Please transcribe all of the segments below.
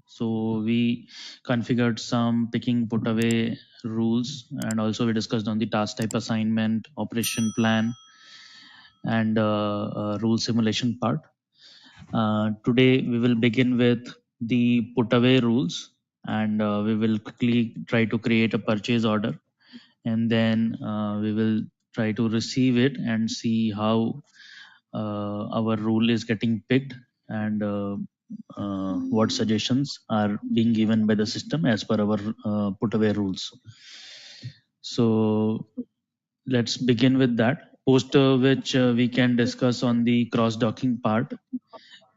So we configured some picking put away rules, and also we discussed on the task type assignment, operation plan, and rule simulation part. Today we will begin with the put away rules, and we will quickly try to create a purchase order, and then we will try to receive it and see how our rule is getting picked, and what suggestions are being given by the system as per our put away rules. So let's begin with that, post which we can discuss on the cross docking part,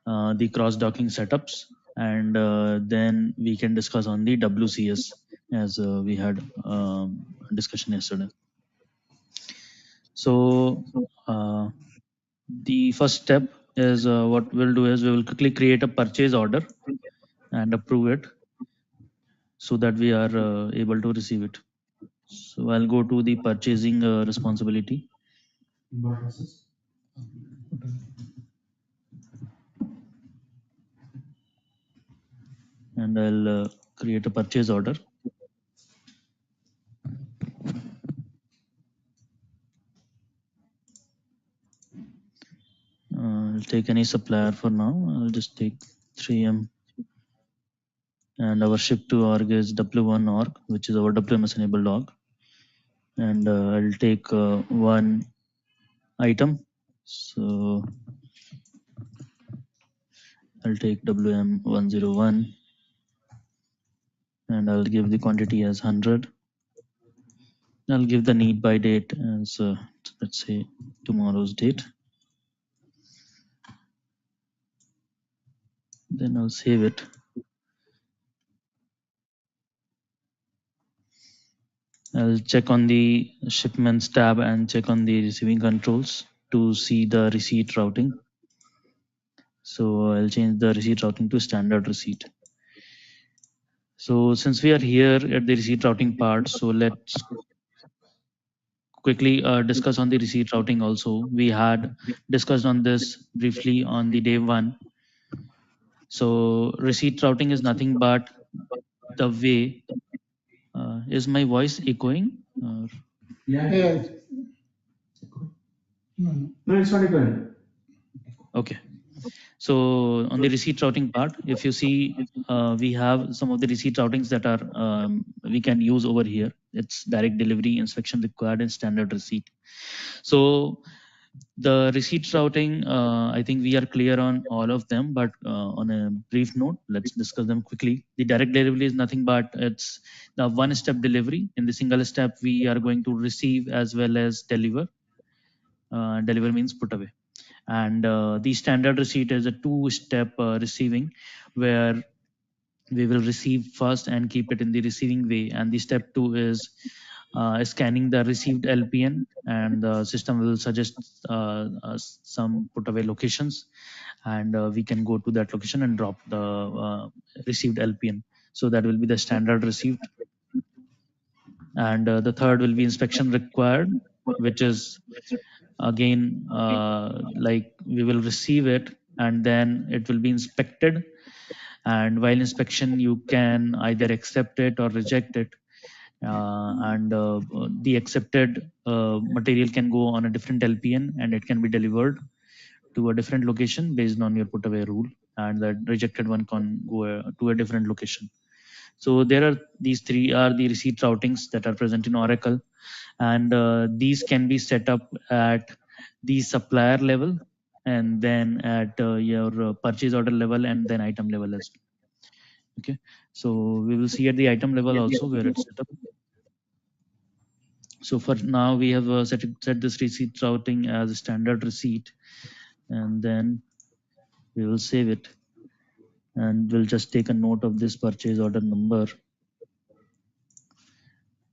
the cross docking setups, and then we can discuss on the WCS as we had discussion yesterday. So the first step is what we'll do is we will quickly create a purchase order and approve it so that we are able to receive it. So I'll go to the purchasing responsibility. And I'll create a purchase order. I'll take any supplier for now. I'll just take 3M. And our ship to org is W1 org, which is our WMS enabled org. And I'll take one item. So I'll take WM101, and I'll give the quantity as 100. I'll give the need by date as let's say tomorrow's date. Then I'll save it. I'll check on the shipments tab and check on the receiving controls to see the receipt routing. So I'll change the receipt routing to standard receipt. So since we are here at the receipt routing part, so let's quickly discuss on the receipt routing also. We had discussed on this briefly on the day one. So receipt routing is nothing but the way, is my voice echoing? Yeah. No, it's not echoing. Okay. So on the receipt routing part, if you see, we have some of the receipt routings that are we can use over here. It's direct delivery, inspection required, and standard receipt. So the receipt routing, I think we are clear on all of them, but on a brief note, let's discuss them quickly. The direct delivery is nothing but it's the one-step delivery. In the single step, we are going to receive as well as deliver. Deliver means put away. And the standard receipt is a two-step receiving, where we will receive first and keep it in the receiving way. And the step two is scanning the received LPN, and the system will suggest us some put away locations, and we can go to that location and drop the received LPN. So that will be the standard received. And the third will be inspection required, which is again like we will receive it and then it will be inspected, and while inspection you can either accept it or reject it, and the accepted material can go on a different LPN and it can be delivered to a different location based on your put away rule, and the rejected one can go to a different location. So there are these three are the receipt routings that are present in Oracle, and these can be set up at the supplier level, and then at your purchase order level, and then item level as well. Okay, so we will see at the item level also where it's set up. So for now we have set this receipt routing as a standard receipt, and then we will save it, and we'll just take a note of this purchase order number.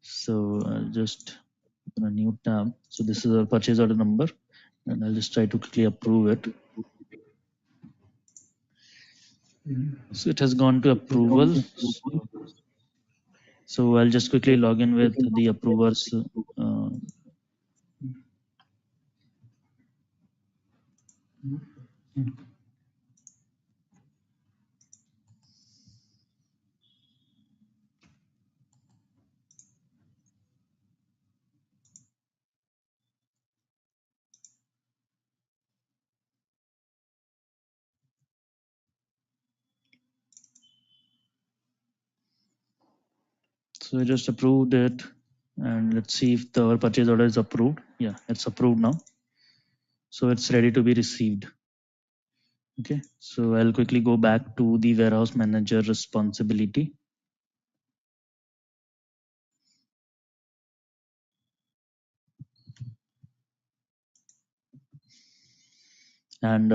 So I'll just open a new tab. So this is our purchase order number, and I'll just try to quickly approve it. So it has gone to approval. So I'll just quickly log in with the approvers. So I just approved it, and let's see if our purchase order is approved. Yeah, it's approved now. So it's ready to be received. Okay, so I'll quickly go back to the warehouse manager responsibility. And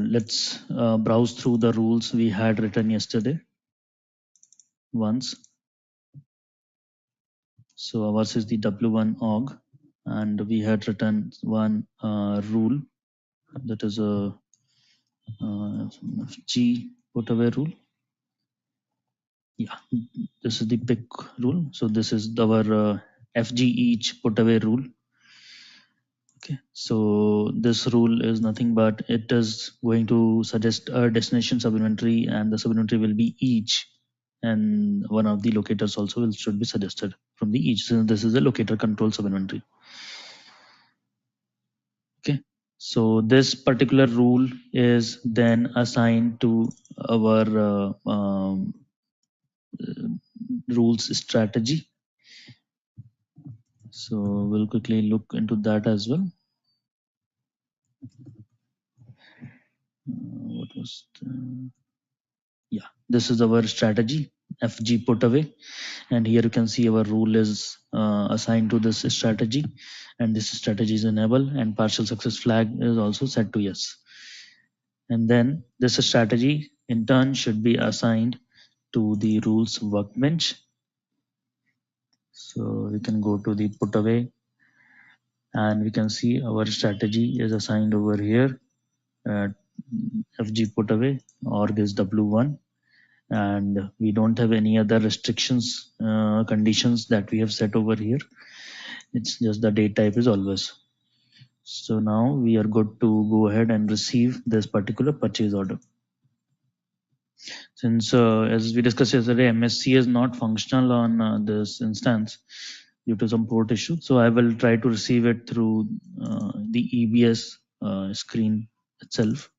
let's browse through the rules we had written yesterday once. So ours is the W1 org, and we had written one rule, that is a G put away rule. Yeah, this is the pick rule. So this is our FG each put away rule. Okay, so this rule is nothing but it is going to suggest a destination sub inventory, and the sub inventory will be each, and one of the locators also should be suggested from the each. So this is a locator control sub inventory. Okay, so this particular rule is then assigned to our rules strategy. So we'll quickly look into that as well. What was yeah, this is our strategy, FG put away, and here you can see our rule is assigned to this strategy, and this strategy is enable, and partial success flag is also set to yes. And then this strategy in turn should be assigned to the rules workbench. So we can go to the put away, and we can see our strategy is assigned over here at FG put away, org is W1, and we don't have any other restrictions conditions that we have set over here. It's just the date type is always. So now we are good to go ahead and receive this particular purchase order. Since as we discussed yesterday, MSC is not functional on this instance due to some port issue, so I will try to receive it through the EBS screen itself,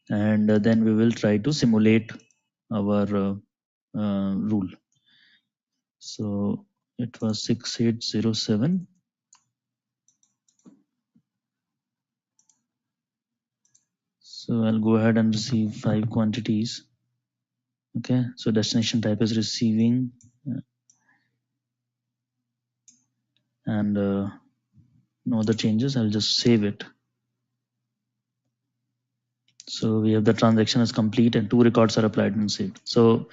and then we will try to simulate our rule. So it was 6807. So I'll go ahead and receive 5 quantities. Okay, so destination type is receiving, and no other changes. I'll just save it. So we have the transaction is complete and 2 records are applied and saved. So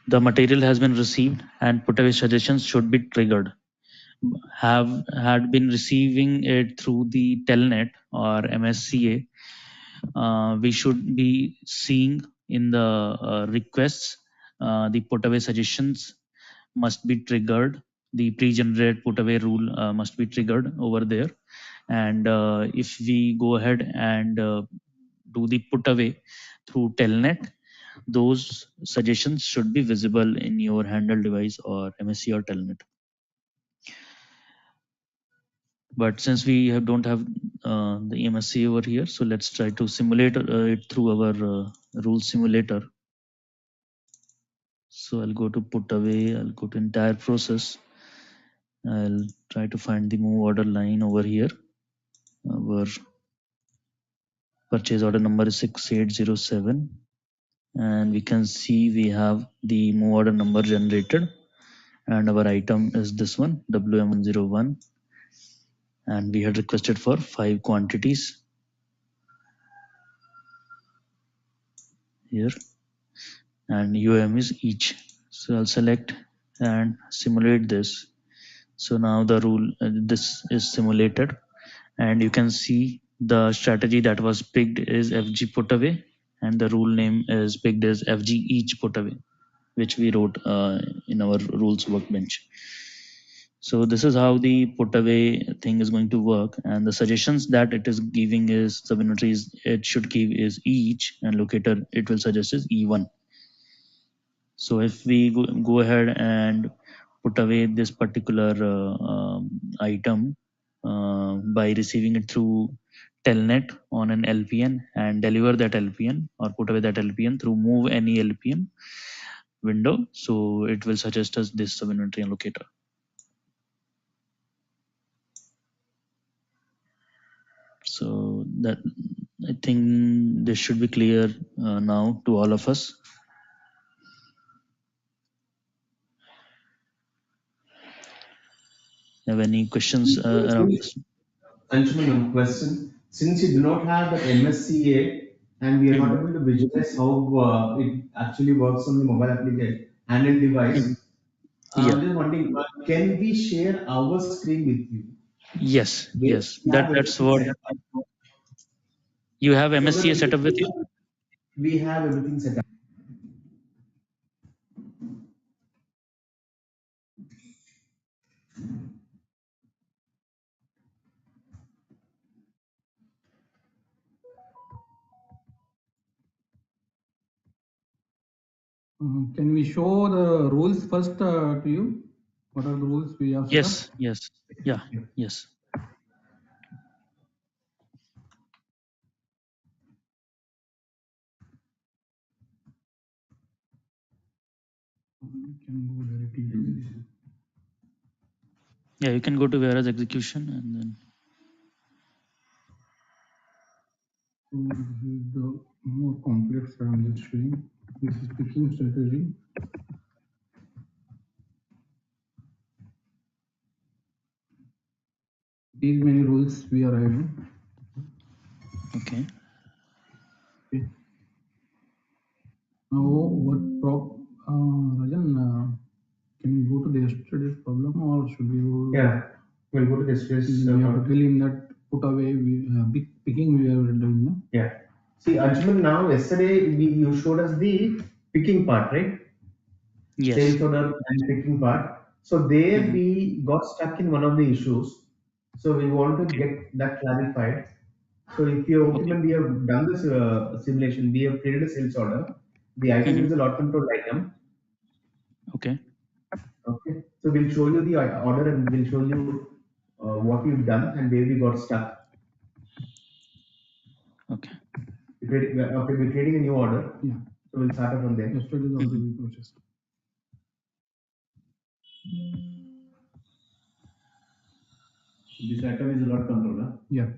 the material has been received, and put away suggestions should be triggered. Have had been receiving it through the telnet or MSCA. We should be seeing in the requests the put away suggestions must be triggered. The pre-generate put away rule must be triggered over there. And if we go ahead and do the put away through telnet, those suggestions should be visible in your handle device or MSC or telnet. But since we don't have the MSC over here, so let's try to simulate it through our rule simulator. So I'll go to put away, I'll go to entire process. I'll try to find the move order line over here. Our purchase order number is 6807, and we can see we have the move order number generated, and our item is this one, WM101, and we had requested for 5 quantities here, and UM is each. So I'll select and simulate this. So now the rule this is simulated, and you can see the strategy that was picked is FG put away, and the rule name is picked as FG each put away, which we wrote in our rules workbench. So this is how the put away thing is going to work, and the suggestions that it is giving is sub inventories it should give is each, and locator it will suggest is E1. So if we go ahead and put away this particular item by receiving it through telnet on an LPN and deliver that LPN, or put away that LPN through move any LPN, window. So it will suggest us this sub-inventory allocator. So that, I think this should be clear now to all of us. Have any questions around this? Anshuman, question. Since you do not have that MSCA and we are not able to visualize how it actually works on the mobile application handheld device, Mhm. I'm Yeah. just wondering, can we share our screen with you? Yes. Where Yes. we have That's everything what set up, you have so that MSCA set up with you. we have everything set up. Can we show the rules first to you? What are the rules we have set up? Yes. Yes. Yeah. Yes. We can go directly to this. Yeah. You can go to warehouse execution and then. So this is the more complex I'm just showing. This is picking strategy. These many rules we are having. Okay. Okay. Now what Rajan, can we go to the yesterday's problem or should we go? Yeah, we'll go to this. We have to tell him that put away big picking we are doing. No? Yeah. See, Anshuman, now yesterday you showed us the picking part, right? Yes. Sales order and picking part. So there Mhm. we got stuck in one of the issues. So we want to Okay. get that clarified. So if you Okay. when we have done this simulation, we have created a sales order. The item Mhm. is a lot control item. Okay. Okay. So we'll show you the order and we'll show you what we've done and where we got stuck. Okay. Okay, we're creating a new order. Yeah. So we'll start from there. Yesterday's order Mhm. we processed. This item is a lot controller. Yeah.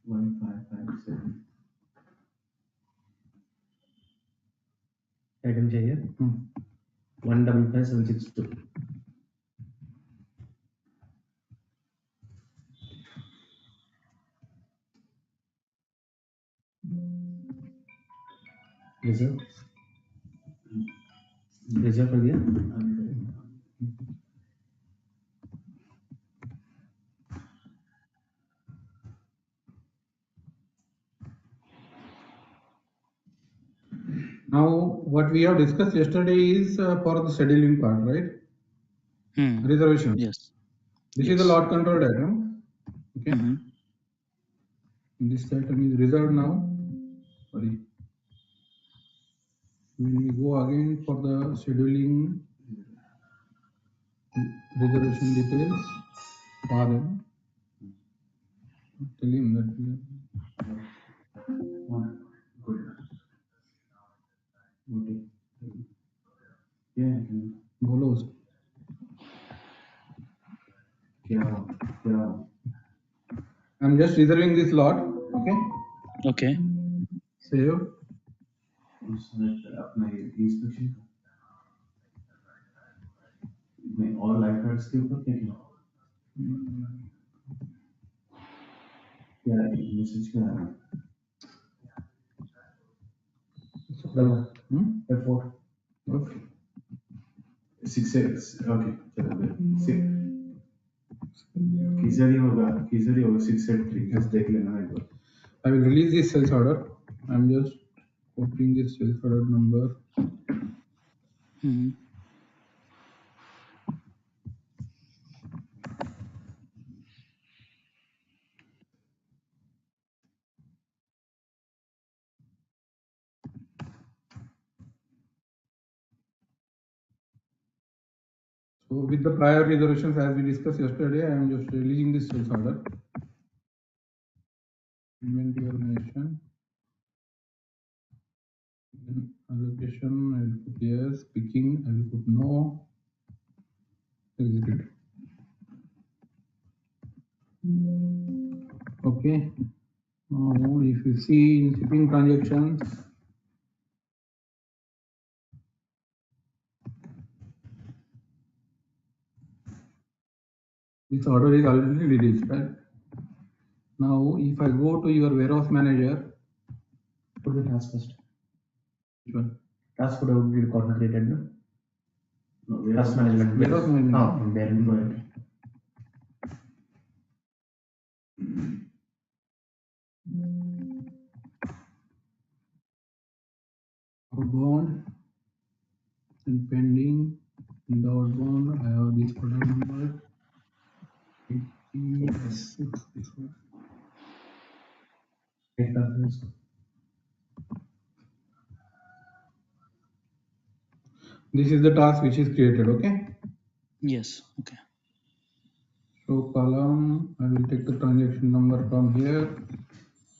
1557. Item चाहिए 155762. Reserve reserve कर दिया. Now, what we have discussed yesterday is for the scheduling part, right? Reservation. Yes. This Yes. is a lot controlled item. Okay. This item is reserved now. Sorry. When we go again for the scheduling reservation details, them. Tell him that we Good. Okay. Yeah. golos. Yeah. I'm just reserving this lot. Okay. Okay. Save. अपना inspection में और life cards के ऊपर क्या क्या message क्या आ रहा है F4 Okay. 6 okay चलो किधर ही होगा 683 just देख लेना एक बार. I will release this sales order. I'm just copying this sales order number. So with the prior reservations as we discussed yesterday, I am just releasing this sales order. Inventory organization. Allocation, I will put yes. Picking, I will put no. Execute. Okay. Now, if you see in shipping transactions, this order is already released, right? Now, if I go to your warehouse manager, Put the task first. which one? Task would be created, no? No, task management. Warehouse management. Oh, from there we go ahead. Outbound and pending. In the outbound, I have this product number. Yes, this one. Take that. This is the task which is created, okay? Yes. Okay. So column, I will take the transaction number from here.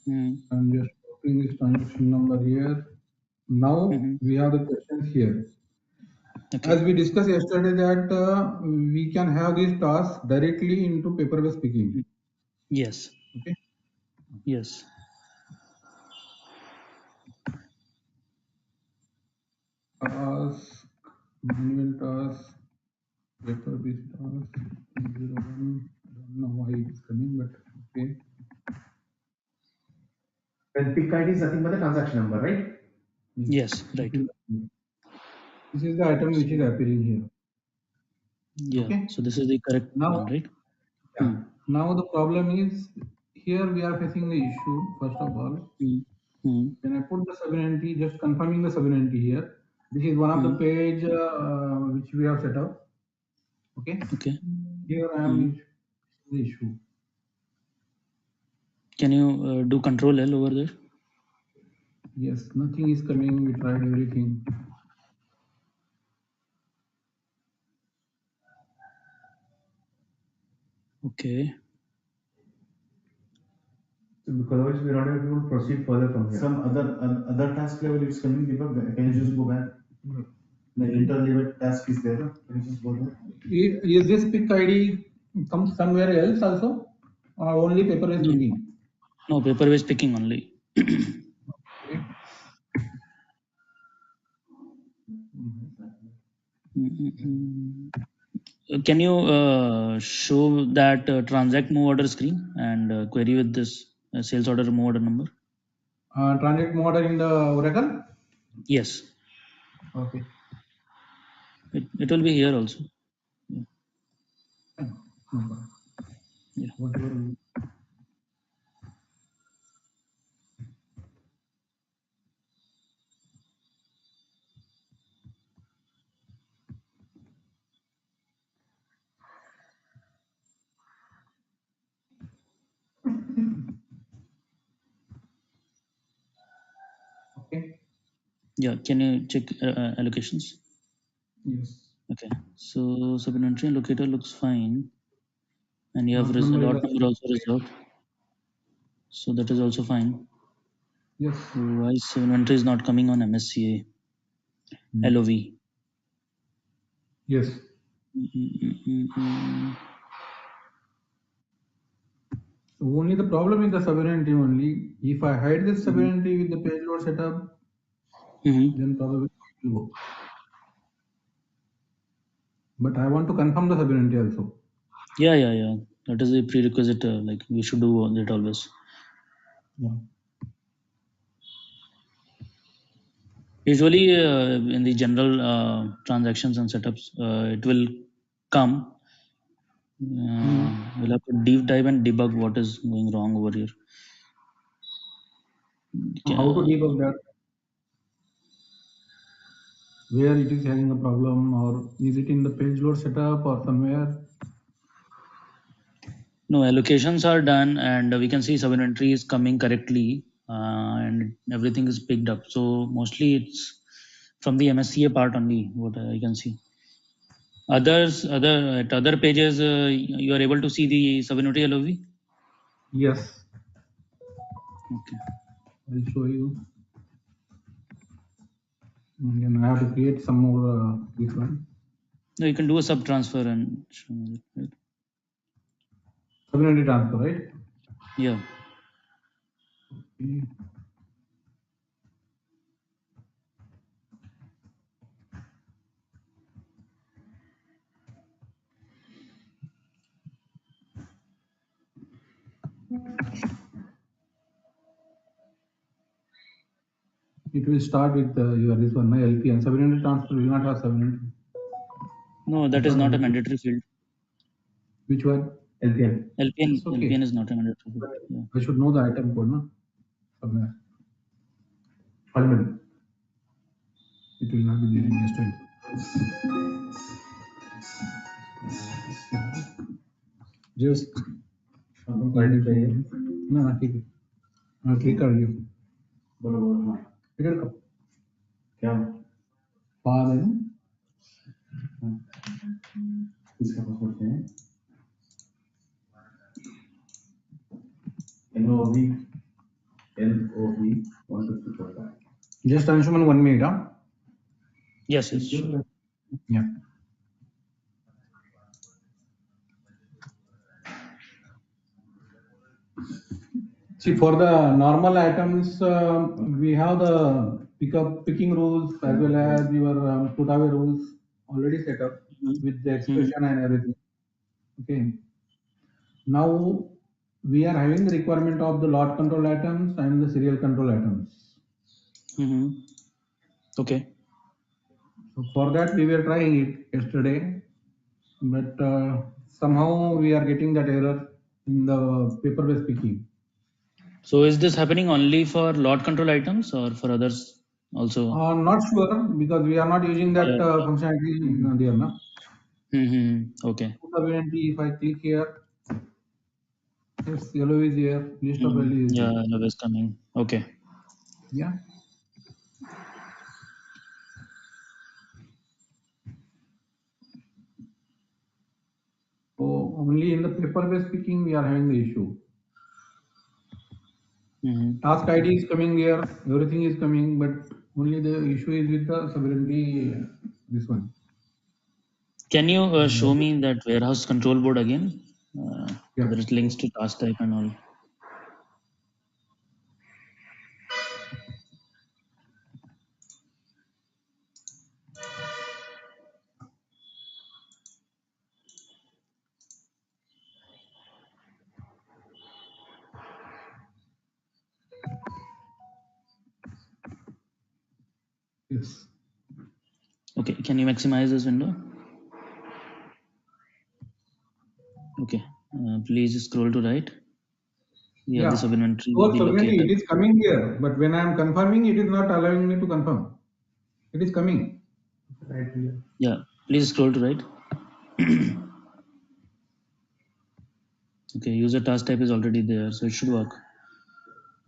I'm just copying this transaction number here. Now we have the questions here. Okay. As we discussed yesterday that we can have this task directly into paper-based picking. Yes. Okay. Yes. Task, manual task, paper-based task, 01. I don't know why it is coming, but okay. Then pick ID is nothing but the transaction number, right? Yes. Right. This is the item which is appearing here. Yeah. Okay. So this is the correct one, right? Yeah. Now the problem is here we are facing the issue. First of all, when I put the sub-entity, just confirming the sub-entity here. This is one of the page which we have set up. Okay. Okay. Here I am the issue. Can you do Control L over there? Yes, nothing is coming. We tried everything. Okay. Because otherwise we're not able to proceed further from here. Some other task level is coming, Deepak. Can you just go back? The interlevel task is there. Can you just go there? Is this pick ID comes somewhere else also, or only paper-based picking? No, paper-based picking only. Okay. Can you show that transact move order screen and query with this sales order move order number? Transact move order in the Oracle? Yes. Okay. It will be here also. Yeah. Yeah. Whatever. Okay. Yeah. Can you check allocations? Yes. Okay. So sub-inventory locator looks fine, and you have Lot number lot is number also reserved. So that is also fine. Yes. So why sub-inventory is not coming on MSCA? LOV. Yes. So only the problem is the sovereignty only. If I hide this sovereignty with the page load setup, then probably it will go. But I want to confirm the sovereignty also. Yeah. That is a prerequisite. Like we should do that always. Yeah. Usually, in the general transactions and setups, it will come. We'll have to deep dive and debug what is going wrong over here. How to debug that? Where it is having a problem, or is it in the page load setup or somewhere? No, allocations are done, and we can see sub-inventory is coming correctly, and everything is picked up. So mostly it's from the MSCA part only. What I can see. At other pages, you are able to see the sub-inventory LOV. Yes. Okay. I'll show you. Then I have to create some more this one. No, you can do a sub transfer and show it, right? Subunity transfer, right? Yeah. Okay. It will start with your this one, my LPN. Subunity transfer will not have subunity. No, that is not a mandatory field. Which one? LPN. LPN It's okay. LPN is not a mandatory field. But Yeah. I should know the item code, no? Somewhere. Parliament. It will not be there in yesterday. Just ना ठीक है हाँ click कर लियो बोलो बोलो हाँ इधर का क्या बाद है ना इसका पासवर्ड क्या है LOV 154. just Anshuman 1 minute huh? Yes, yes, sure. Yeah. See, for the normal items, we have the picking rules as well as your put away rules already set up with the expression and everything. Okay. Now we are having the requirement of the lot control items and the serial control items. Okay. So for that we were trying it yesterday, but somehow we are getting that error in the paper-based picking. So is this happening only for lot control items or for others also? Not sure because we are not using that functionality there now. Okay. If I click here, yes, yellow is here, list of values is Yeah, there. love is coming. Okay. Yeah. So only in the paper-based picking we are having the issue. Task ID is coming here, everything is coming, but only the issue is with the sovereignty, this one. Can you show me that warehouse control board again? Yeah. Whether it links to task type and all. Yes. Okay, can you maximize this window? Okay, please scroll to right. We have the sub inventory, So the sovereignty, locator. it is coming here, but when I am confirming, it is not allowing me to confirm. It is coming. Right here. Yeah, please scroll to right. Okay, user task type is already there, so it should work.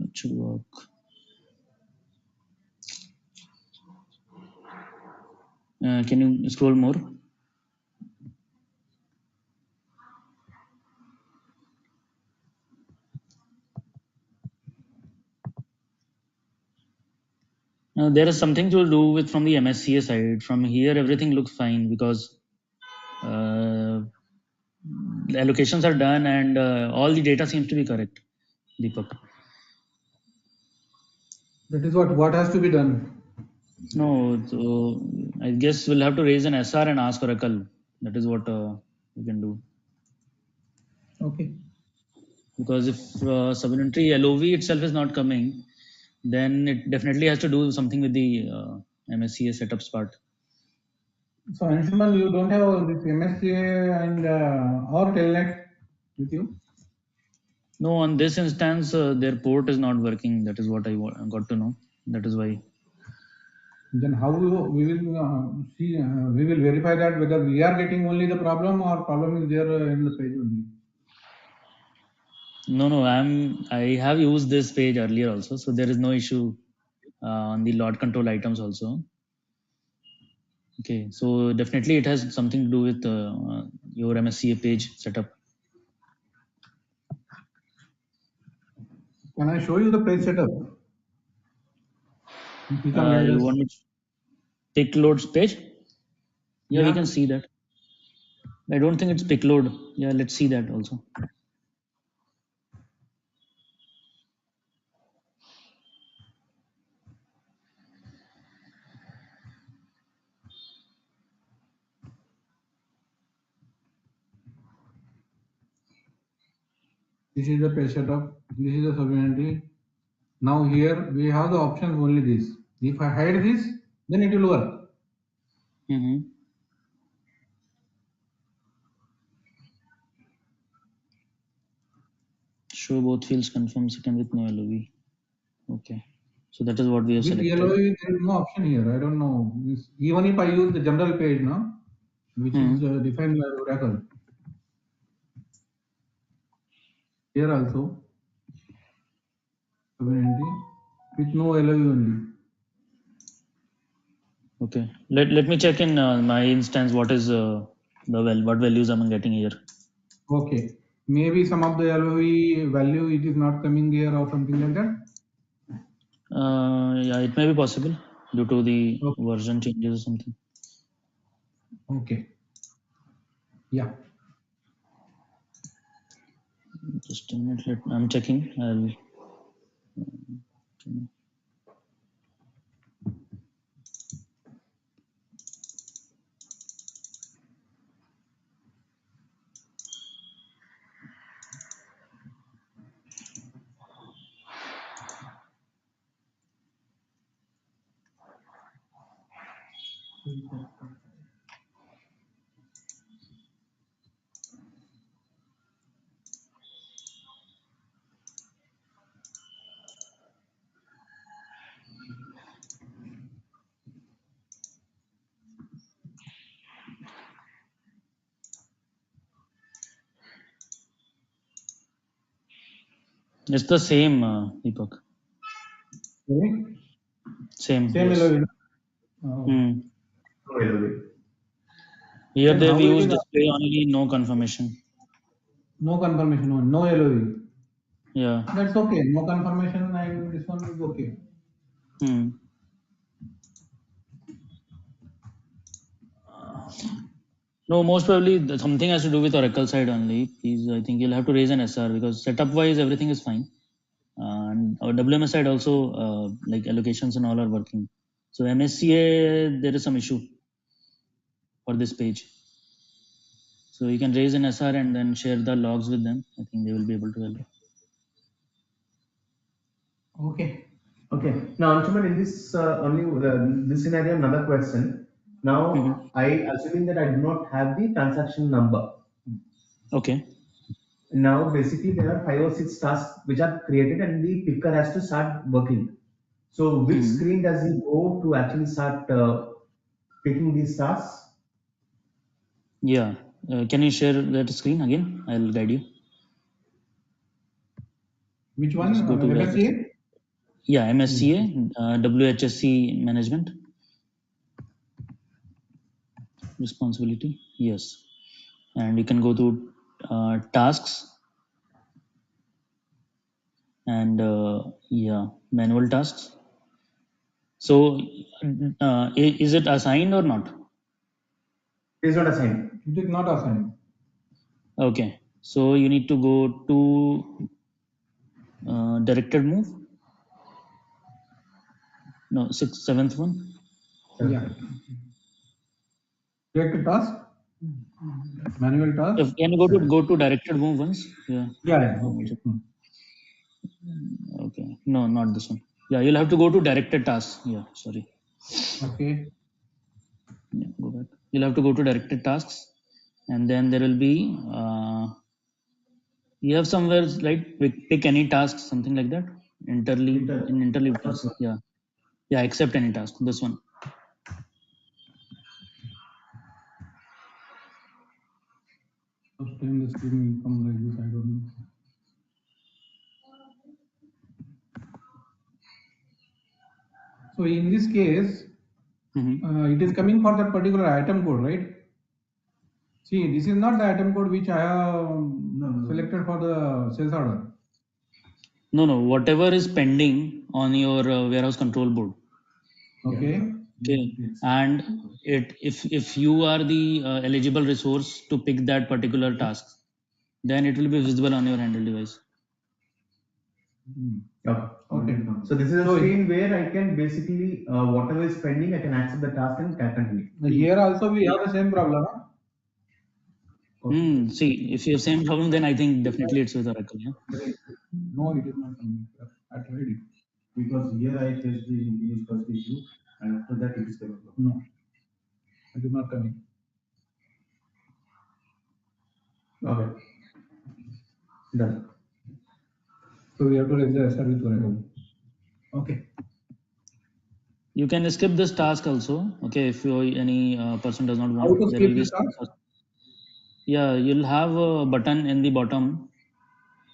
It should work. Can you scroll more? There is something to do with from the MSCA side. From here, everything looks fine because the allocations are done and all the data seems to be correct. Deepak. That is what has to be done. No, so I guess we'll have to raise an SR and ask Oracle. That is what we can do. Okay. Because if supplementary LOV itself is not coming, then it definitely has to do something with the MSCA setups part. So Anshuman, you don't have this MSCA and or Telnet with you? No, on this instance, their port is not working. That is what I got to know. That is why. Then how we will see? We will verify that whether we are getting only the problem or problem is there in the page only. No, I have used this page earlier also, so there is no issue on the lot control items also. Okay, so definitely it has something to do with your MSCA page setup. Can I show you the page setup? You want me? Pick loads page. Yeah, we Yeah. can see that. I don't think it's pick load. Yeah, let's see that also. This is the page setup. This is the sovereignty. Now here we have the options only this. If I hide this, then it will work. Mm-hmm. Show both fields confirm second with no LOV. Okay. So that is what we have With selected. LOE, there is no option here. I don't know. Even if I use the general page now, which is defined by Oracle, here also sovereignty with no LOE only. Okay. Let me check in my instance what is what values I'm getting here. Okay. Maybe some of the LOE value it is not coming here or something like that. Yeah, it may be possible due to the Okay. version changes or something. Okay. Yeah. Just a minute. I'm checking. It's the same, Deepak. Okay. Same. Same Yes. LOE. Oh. No LOA. Here Then they've how it used is display only, no confirmation. no confirmation, no LOE. Yeah. That's okay. No confirmation and this one is okay. Hmm. No, most probably something has to do with Oracle side only. Please, I think you'll have to raise an SR because setup wise everything is fine. And our WMS side also, like allocations and all are working. So MSCA, there is some issue for this page. So you can raise an SR and then share the logs with them. I think they will be able to help. Okay. Okay. Now, Anshuman, in this only this scenario, another question. Now, Mhm. I assuming that I do not have the transaction number. Okay. Now, basically, there are 5 or 6 tasks which are created, and the picker has to start working. So, which Mhm. screen does he go to actually start picking these tasks? Yeah. Can you share that screen again? I'll guide you. Which one? Just go to where the MSCA? yeah MSCA WHSC management responsibility. Yes, and you can go to tasks and yeah manual tasks. So is it assigned or not? It is not assigned. It is not assigned. Okay. So you need to go to directed move. No, seventh one. Yeah. Direct task, manual task. If can you go to directed move once? Yeah. Yeah, yeah. Okay. Okay. No, not this one. Yeah, you'll have to go to directed tasks. Yeah, sorry. Okay. Yeah, go back. You'll have to go to directed tasks, and then there will be you have somewhere like pick any task, something like that. Interleave Enter. in interleave task. Okay. Yeah, yeah, accept any task. This one. First time the screen will come like this, I don't know. So in this case, Mm-hmm. it is coming for that particular item code, right? See, this is not the item code which I have selected for the sales order. No, no. Whatever is pending on your warehouse control board. Okay. Okay, and if you are the eligible resource to pick that particular task, then it will be visible on your handle device. Okay. Okay. So this is a screen where I can basically whatever is pending, I can accept the task and can continue. Here also we have the same problem. Huh? See, if you have same problem, then I think definitely it's with Oracle. Yeah. No, it is not coming. I tried it. Because here I test the English first issue and after that it is coming. No, it is not coming. Okay. Done. So we have to raise the SR with Oracle. Okay. You can skip this task also. Okay, if you any person does not How want, to there skip will be this task? yeah, you'll have a button in the bottom.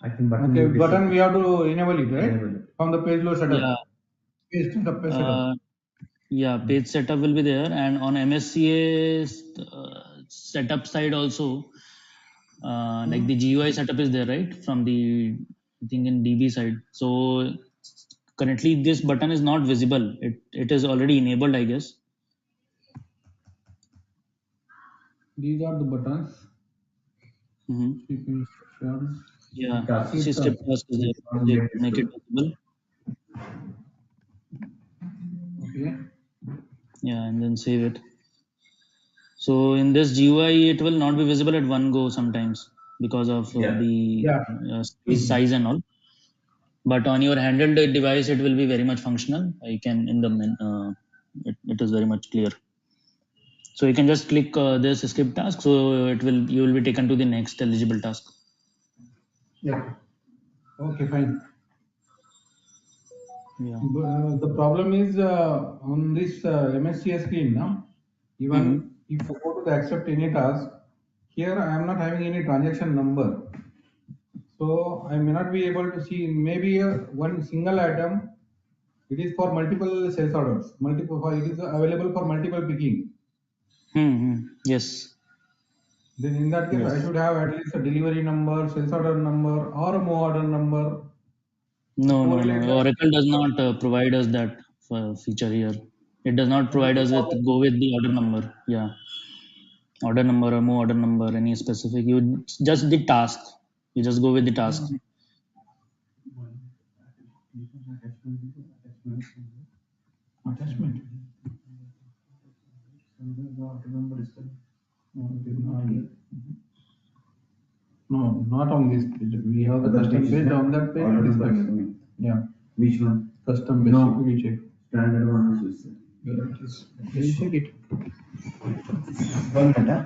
I think button. Okay, will be button set. we have to enable it, right? Enable it. From the page load setup. Yeah, Page setup, page setup. yeah, page setup will be there, and on MSCA setup side also, like the GUI setup is there, right? From the I think in DB side. So currently this button is not visible. It is already enabled, I guess. These are the buttons. Mm-hmm. Skipping instructions. Yeah, Task. see skip task is there. Make it visible. Okay. Yeah, and then save it. So in this GUI, it will not be visible at one go sometimes because of the Yeah. space size and all. But on your handheld device, it will be very much functional. You can in the it is very much clear. So you can just click this skip task. So you will be taken to the next eligible task. Yeah. Okay, fine. Yeah. The problem is on this MSCS screen now, even if I go to the accept any task, here I am not having any transaction number. So I may not be able to see maybe one single item. It is for multiple sales orders. It is available for multiple picking. Yes. Then in that case, I Yes. should have at least a delivery number, sales order number, or a move order number. To No, no, correlate no. that. Oracle does not provide us that feature here. It does not That is provide the us with problem. go with the order number. Yeah. Order number or move order number, any specific. You just the task. You just go with the task. Attachment. No, not on this page. We have the custom page. On that page, it is coming. Yeah. Which one? Custom page. No. We check. Standard one is Where it is. We'll check it. 1 minute.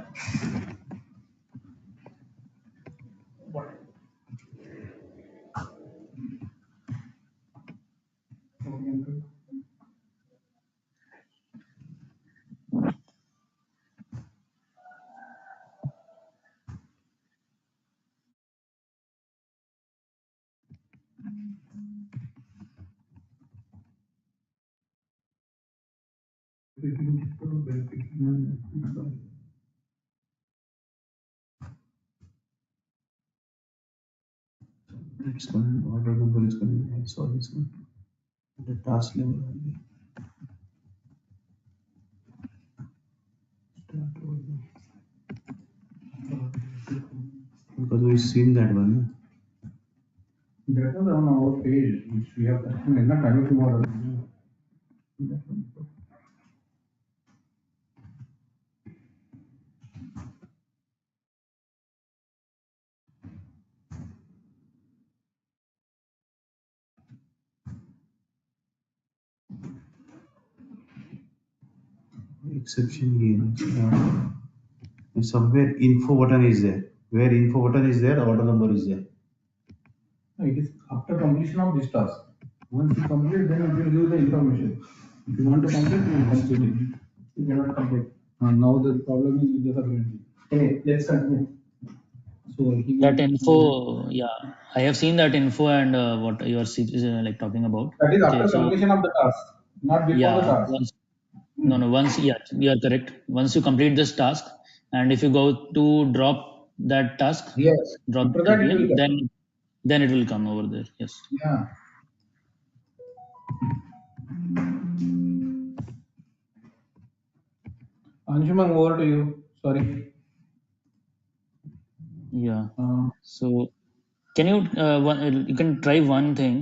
It's one order number is coming. I saw this one. The task level only. Start order. Because we've seen that one. That was on our page, which we have custom. Not time tomorrow. Exception here. Somewhere info button is there. Where info button is there, order number is there. No, it is after completion of this task. Once you complete, then it will give the information. If you want to complete, you will complete it. You cannot complete. Now the problem is with the sovereignty. Hey, let's continue. So he That will, info, yeah, I have seen that info and what you are like talking about. that is Okay, after so completion of the task, not before the yeah, task. once no, no, once yeah, you are correct. Once you complete this task, and if you go to drop that task, Yes. drop After the that, it will KPI, come. then it will come over there. Yes. Yeah. Anshuman, over to you. Sorry. Yeah. So can you you can try one thing.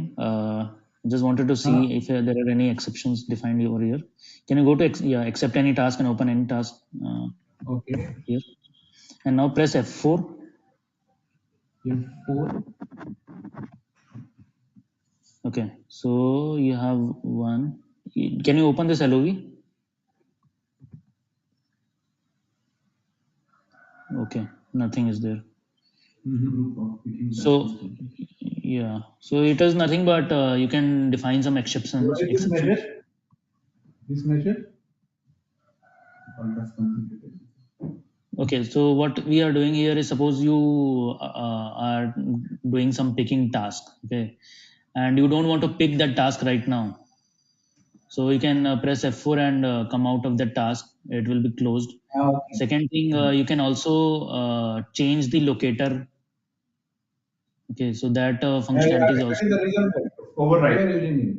Just wanted to see if there are any exceptions defined over here. Can you go to yeah, accept any task and open any task Okay. here, and now press F4. F4. Okay, so you have one. Can you open this LOV? Okay, nothing is there. So yeah, so it is nothing but you can define some exceptions. What is this measure? This measure? Okay, so what we are doing here is, suppose you are doing some picking task, okay, and you don't want to pick that task right now. So you can press F4 and come out of the task. It will be closed. Okay. Second thing, you can also change the locator. Okay, so that functionality is That also. is the reason override. We are using it.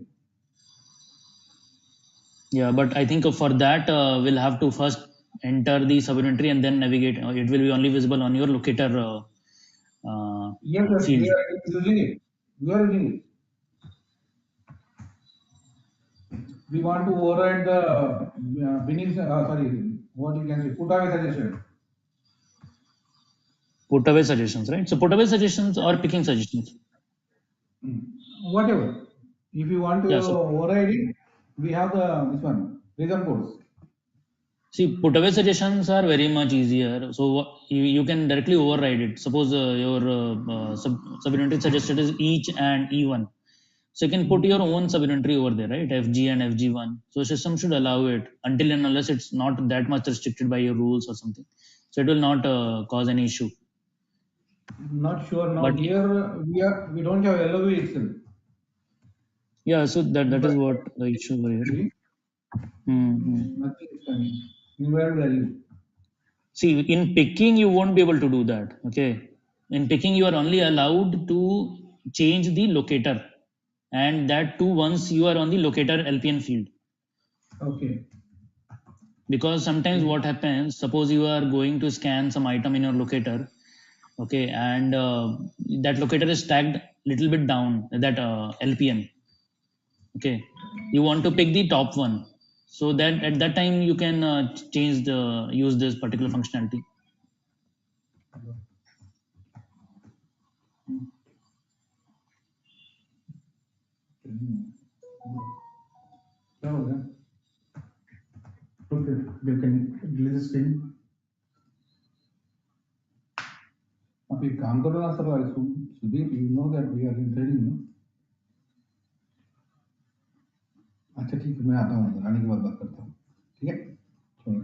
Yeah, but I think for that we'll have to first enter the subinventory and then navigate. It will be only visible on your locator Yes, field. we are using it. We are using it. We want to override the what you can say, put away suggestion. Put away suggestions, right? So put away suggestions or picking suggestions. Whatever. If you want to Yeah. So override it, we have this one, reason codes. see, put away suggestions are very much easier. So you can directly override it. Suppose your subinventory suggested is each and E1. So you can put your own subinventory over there, right? FG and FG1. So system should allow it until and unless it's not that much restricted by your rules or something. So it will not cause any issue. Not sure now. But Here we don't have LOV itself. yeah, so that If is I what the issue over here. see, nothing is coming. Where will I use? See, in picking, you won't be able to do that. Okay. In picking, you are only allowed to change the locator, and that too once you are on the locator LPN field. Okay. Because sometimes what happens, suppose you are going to scan some item in your locator, okay, and that locator is tagged little bit down, that LPN. Okay. You want to pick the top one. So that at that time you can use this particular functionality. Okay, you can release the screen. अब एक काम करो ना sir, Sudhir, you know that we are in training, no? अच्छा ठीक है, मैं आता हूँ, आने के बाद बात करता हूँ, ठीक है? चलो।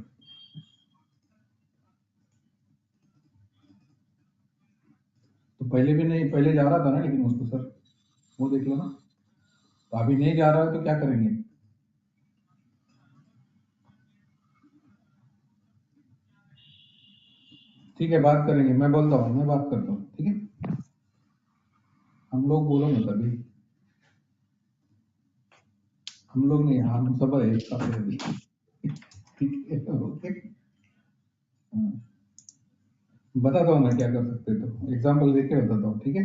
तो पहले भी नहीं, पहले जा रहा था ना, लेकिन उसको सर वो देख लो ना, तो अभी नहीं जा रहा है तो क्या करेंगे? ठीक है, बात करेंगे, मैं बोलता हूँ, मैं बात करता हूँ, ठीक है? हम लोग बोलो ना तभी, हम लोग नहीं, हम सब है एक साथ है अभी, ठीक है? ओके, बताता हूँ मैं क्या कर सकते, तो एग्जाम्पल देके बताता हूँ, ठीक है?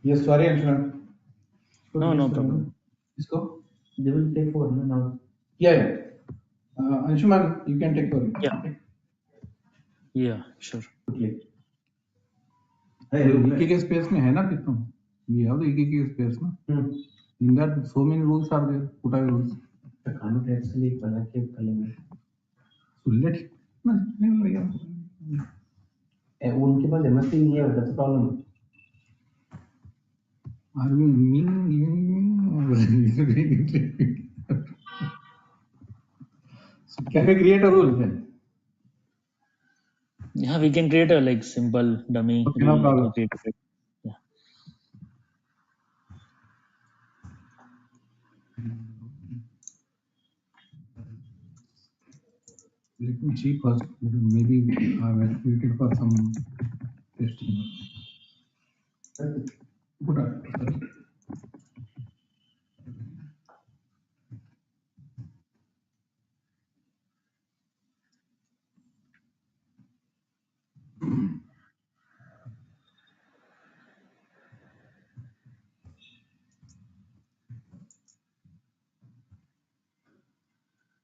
Yes, sorry, Anshuman. No problem. इसको? They will take over now. Yeah. Anshuman, you can take over. Yeah. Yeah, sure. Okay. EKK space में है ना कितना? We have the EKK space ना? In that so many rules are there. Put away rules. तो खाना tax के लिए बना के कर लेंगे. सुल्ले ठीक ना? नहीं भैया. उनके पास एमएससी नहीं है, that's the problem. Are you so can we create a rule then? Yeah, we can create a like simple dummy Okay, rule. no problem. Yeah. Let me see first. Maybe I will waited for some testing. Put up.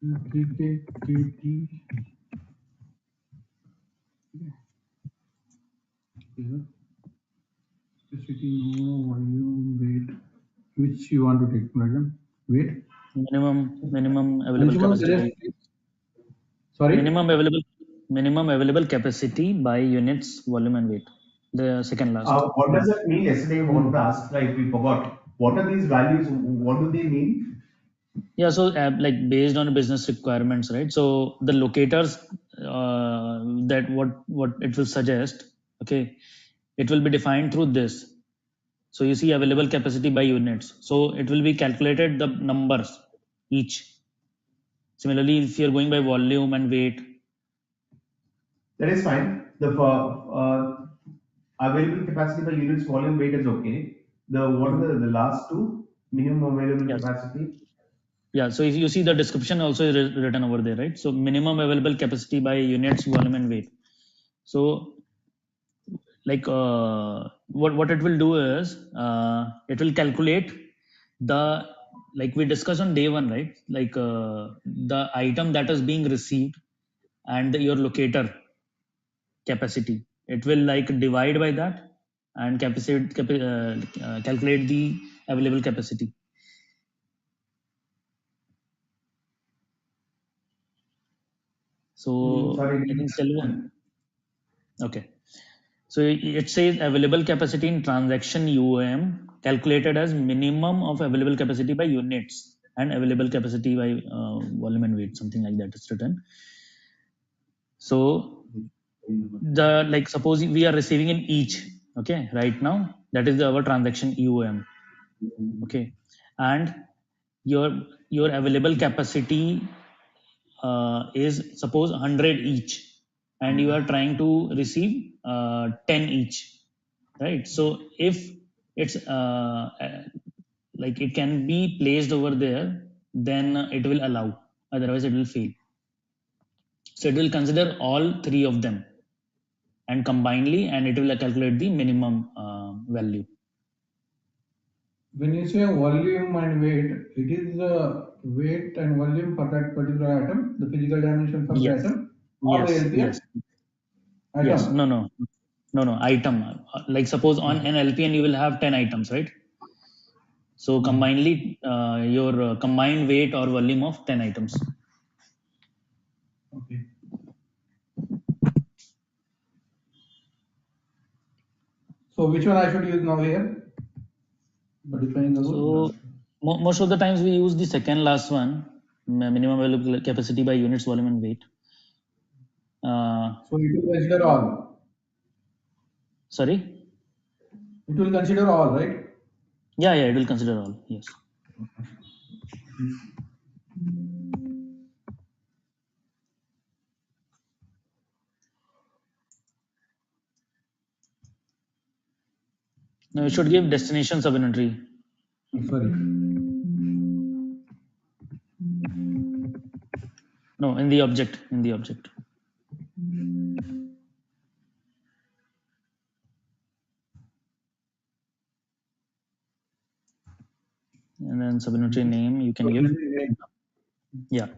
Here, capacity, no volume, weight. Which you want to take, madam? Weight. Minimum available Maximum capacity by suggest. Sorry. minimum available minimum available capacity by units, volume and weight. The second last. What does that mean? Yesterday, I wanted to ask, like, we forgot. What are these values? What do they mean? Yeah, so like based on business requirements, right? So the locators that what it will suggest, okay, it will be defined through this. So you see available capacity by units. So it will be calculated the numbers each. Similarly, if you're going by volume and weight, That is fine. The available capacity by units volume weight is okay. The what mhm, are the last two? Minimum available yes, capacity. yeah. So if you see the description also is written over there, right? So minimum available capacity by units, volume and weight. So like what it will do is it will calculate the like we discussed on day one, right? Like the item that is being received and your locator capacity, it will like divide by that and calculate the available capacity. So Sorry. I think still one. Okay. So it says available capacity in transaction UOM calculated as minimum of available capacity by units and available capacity by volume and weight, something like that is written. So the like suppose we are receiving in each, okay, right now that is our transaction UOM, okay, and your available capacity is suppose 100 each, and you are trying to receive 10 each, right? So if it's like it can be placed over there, then it will allow, otherwise it will fail. So it will consider all three of them and combinedly, and it will calculate the minimum value. When you say volume and weight, it is the weight and volume for that particular item, the physical dimensions of the Yes, item, or the yes, LPM yes, yes. item. No, item. Like suppose on Okay. an LPN you will have 10 items, right? So Mhm. combinedly, your combined weight or volume of 10 items. Okay. So which one I should use now here? For defining the So rule. most of the times we use the second last one, minimum available capacity by units, volume, and weight. So it will consider all. Sorry? It will consider all, right? Yeah, it will consider all. Yes. Now you should give destination subinventory. Sorry. No, in the object. In the object. And then subinventory name you can give. Yeah.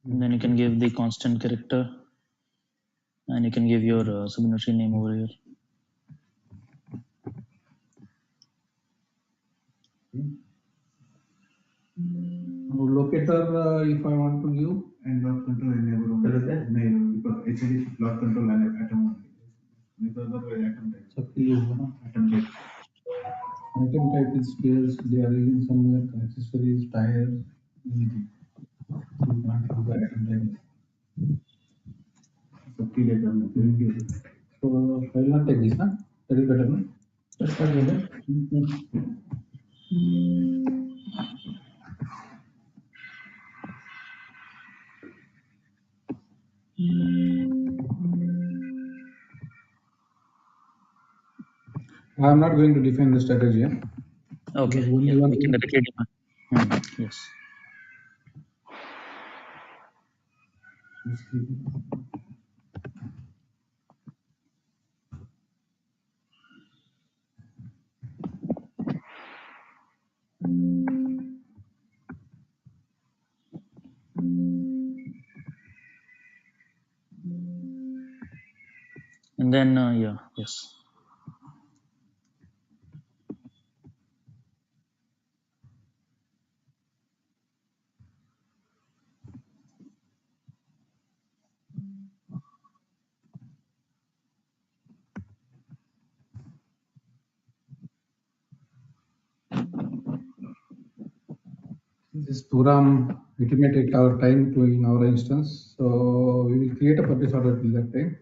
And then you can give the constant character, and you can give your subinventory name over here. Locator, if I want to give, and lot control enable because HDFC plot control and atom only. Because otherwise atom type. सबके लिए होगा ना atom type. Atom type is spares. They are using somewhere accessories, tires, anything. So you can't use the atom type. सबके लिए करना है. So I will not take this, ना? That is better, no? Let's start with that. I am not going to define the strategy, Okay. because only Yeah, one we can directly define. Yes. And then yeah, yes. This program, it may take our time to in our instance. So we will create a purchase order till that time.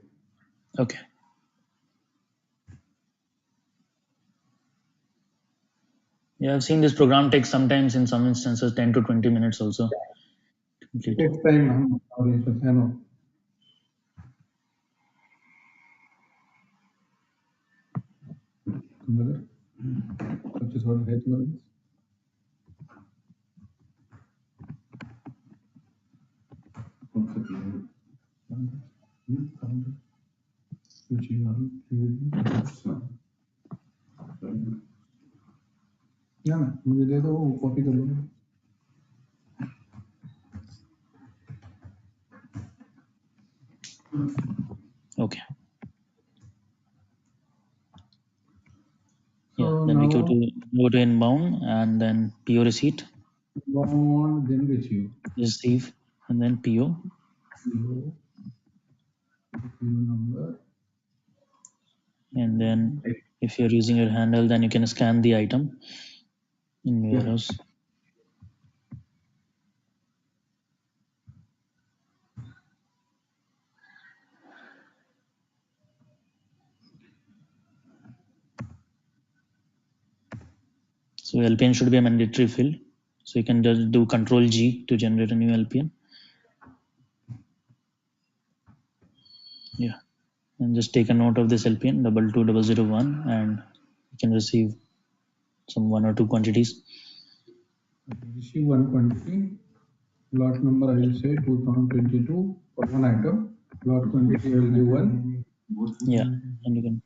Okay. Yeah, I've seen this program takes sometimes in some instances 10 to 20 minutes also to It complete. takes time. Our instance, I know. Another purchase order HTML. ना मुझे दे दो copy कर लूंगा Okay. So Yeah, then we go to inbound and then PO receipt, inbound, then receive, and then PO. PO number. And then if you're using your handle, then you can scan the item in warehouse. So LPN should be a mandatory field. So you can just do Control G to generate a new LPN. Yeah, and just take a note of this LPN 22001, and you can receive some 1 or 2 quantities. Receive one quantity. Lot number I will say 2022 for one item. Lot quantity I will give one. Yeah, and you can.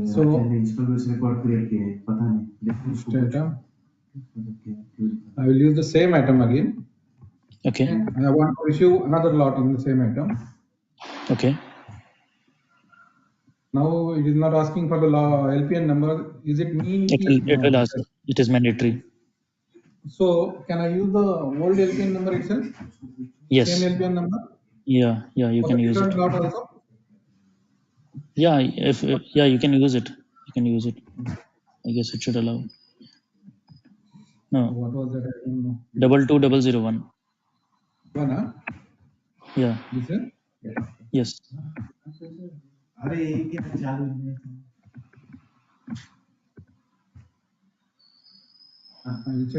So item. I will use the same item again. Okay. I want to issue another lot in the same item. Okay. Now it is not asking for the LPN number. Is it mean? It will ask. It is mandatory. So can I use the old LPN number itself? Yes. Same LPN number? Yeah, you For can the use it. different lot also? Yeah, if yeah, you can use it. You can use it. I guess it should allow. No. What was that? I don't know. 22001. One, huh? Yeah. This one? Yes. It's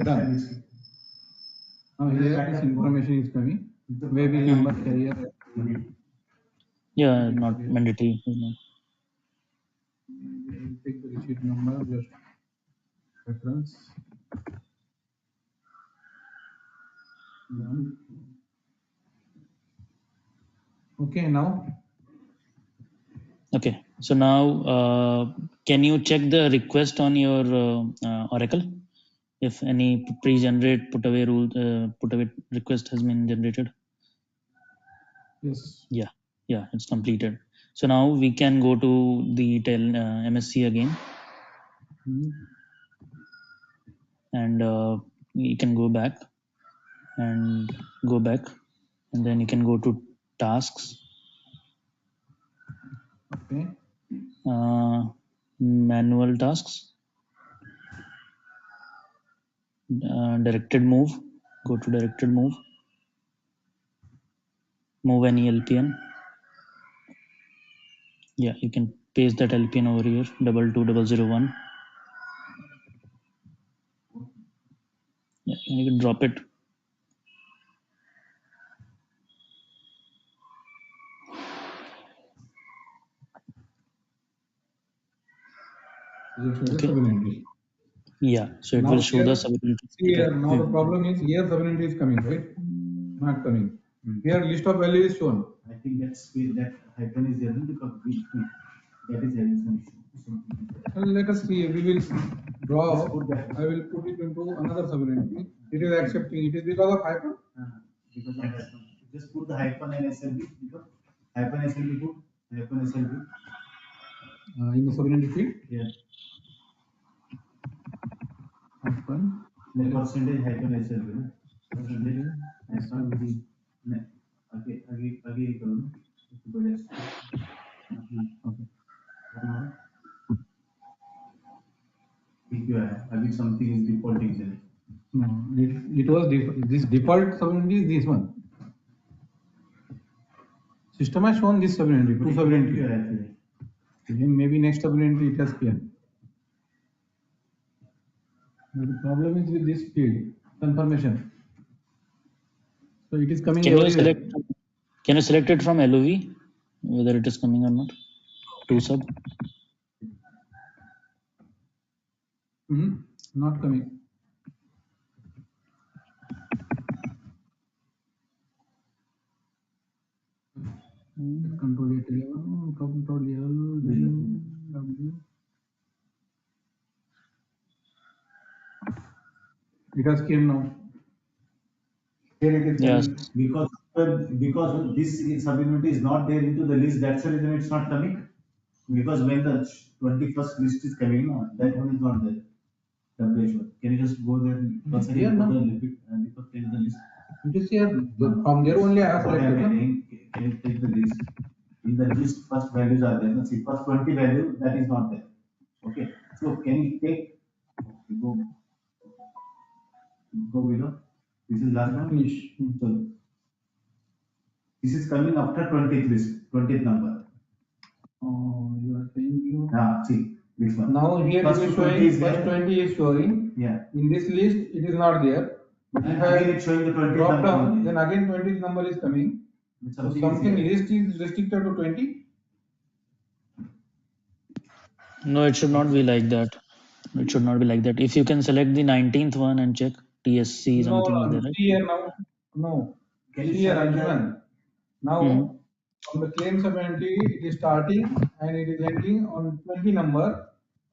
done. Now here this information is coming. Maybe number carrier. Yeah, not mandatory. Take the receipt number, just reference. Done. Okay, now. Okay. So now, can you check the request on your Oracle? If any pre-generate put away request has been generated. Yes. Yeah, it's completed. So now we can go to the MSC again. And you can go back and then you can go to tasks. Okay. Manual tasks. Directed move. Go to directed move. Move any LPN. Yeah, you can paste that LPN over here. 22001. Yeah, and you can drop it. Okay. Yeah, so it now will show here, the sub-unit. See here, now the problem is here sub-unit is coming, right? Not coming. Here list of value is shown. I think that hyphen is there because that is having some issue. Let us see. We will draw. I will put it into another sub-unit. It is accepting. It is because of hyphen. Because of hyphen. Just put the hyphen and SLB. Hyphen SLB put. Hyphen SLB. In the sovereignty field. Yeah. Hyphen. Percentage hyphen SLB. Percentage SLB. Okay. Again. Okay. Again something is defaulting there. No, it was this default sovereignty is this one. System has shown this sovereignty, two sovereignty. Maybe next sovereignty it has came. The problem is with this field confirmation. So it is coming. Can you select it from LOV whether it is coming or not? To sub. Not coming. Control L11, control L, W. It has came now. Here it is coming. Because this subunit is not there into the list, that's the reason it's not coming. Because when the 21st list is coming, that one is not there. Can you just go there and once again put the list? It is here. From there only I have selected. Can you take the list? In the list, first values are there. Let's see, first 20 value, that is not there. Okay. So can you take, go below. This is last one. So this is coming after 20th list, 20th number. Oh, you are saying you. See, this one. Now here first it is showing, first 20 is showing. Yeah. In this list, it is not there. But if I it's showing the 20th drop number. Down, then again 20th number is coming. So something list is restricted to 20. No, it should not be like that. It should not be like that. If you can select the 19th one and check TSC something is there, right? Here now. No. Here, Anjuman. Now, on the claim sovereignty, it is starting and it is ending on 20 number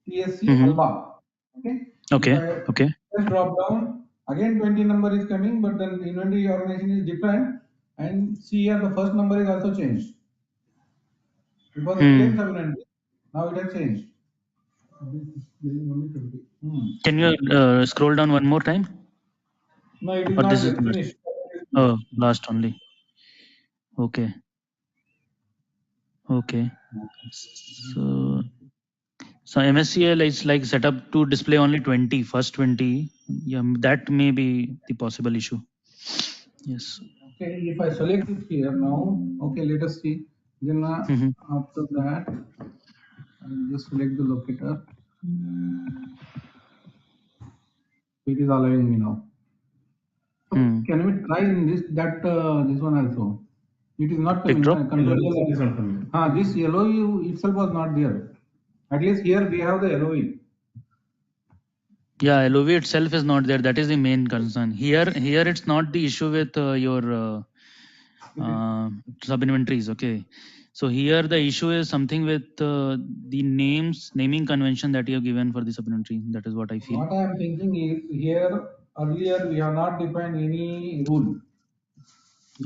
TSC Alba. Okay. Just drop down. Again 20 number is coming, but then the inventory organization is different. And see here the first number is also changed. Because the claim sovereignty, now it has changed. Can you scroll down one more time? No, it is not yet finished. Oh, last only. Okay. So MSCL is like set up to display only 20, first 20. Yeah, that may be the possible issue. Yes. Okay, if I select it here now, okay, let us see. Then after that, I'll just select the locator. It is allowing me now. So can we try in this one also? It is not coming. This LOE itself was not there. At least here we have the LOE. Yeah, LOV itself is not there. That is the main concern. Here it's not the issue with your sub inventories. Okay. So here the issue is something with the naming convention that you have given for the sub inventory. That is what I feel. What I am thinking is here earlier we have not defined any rule.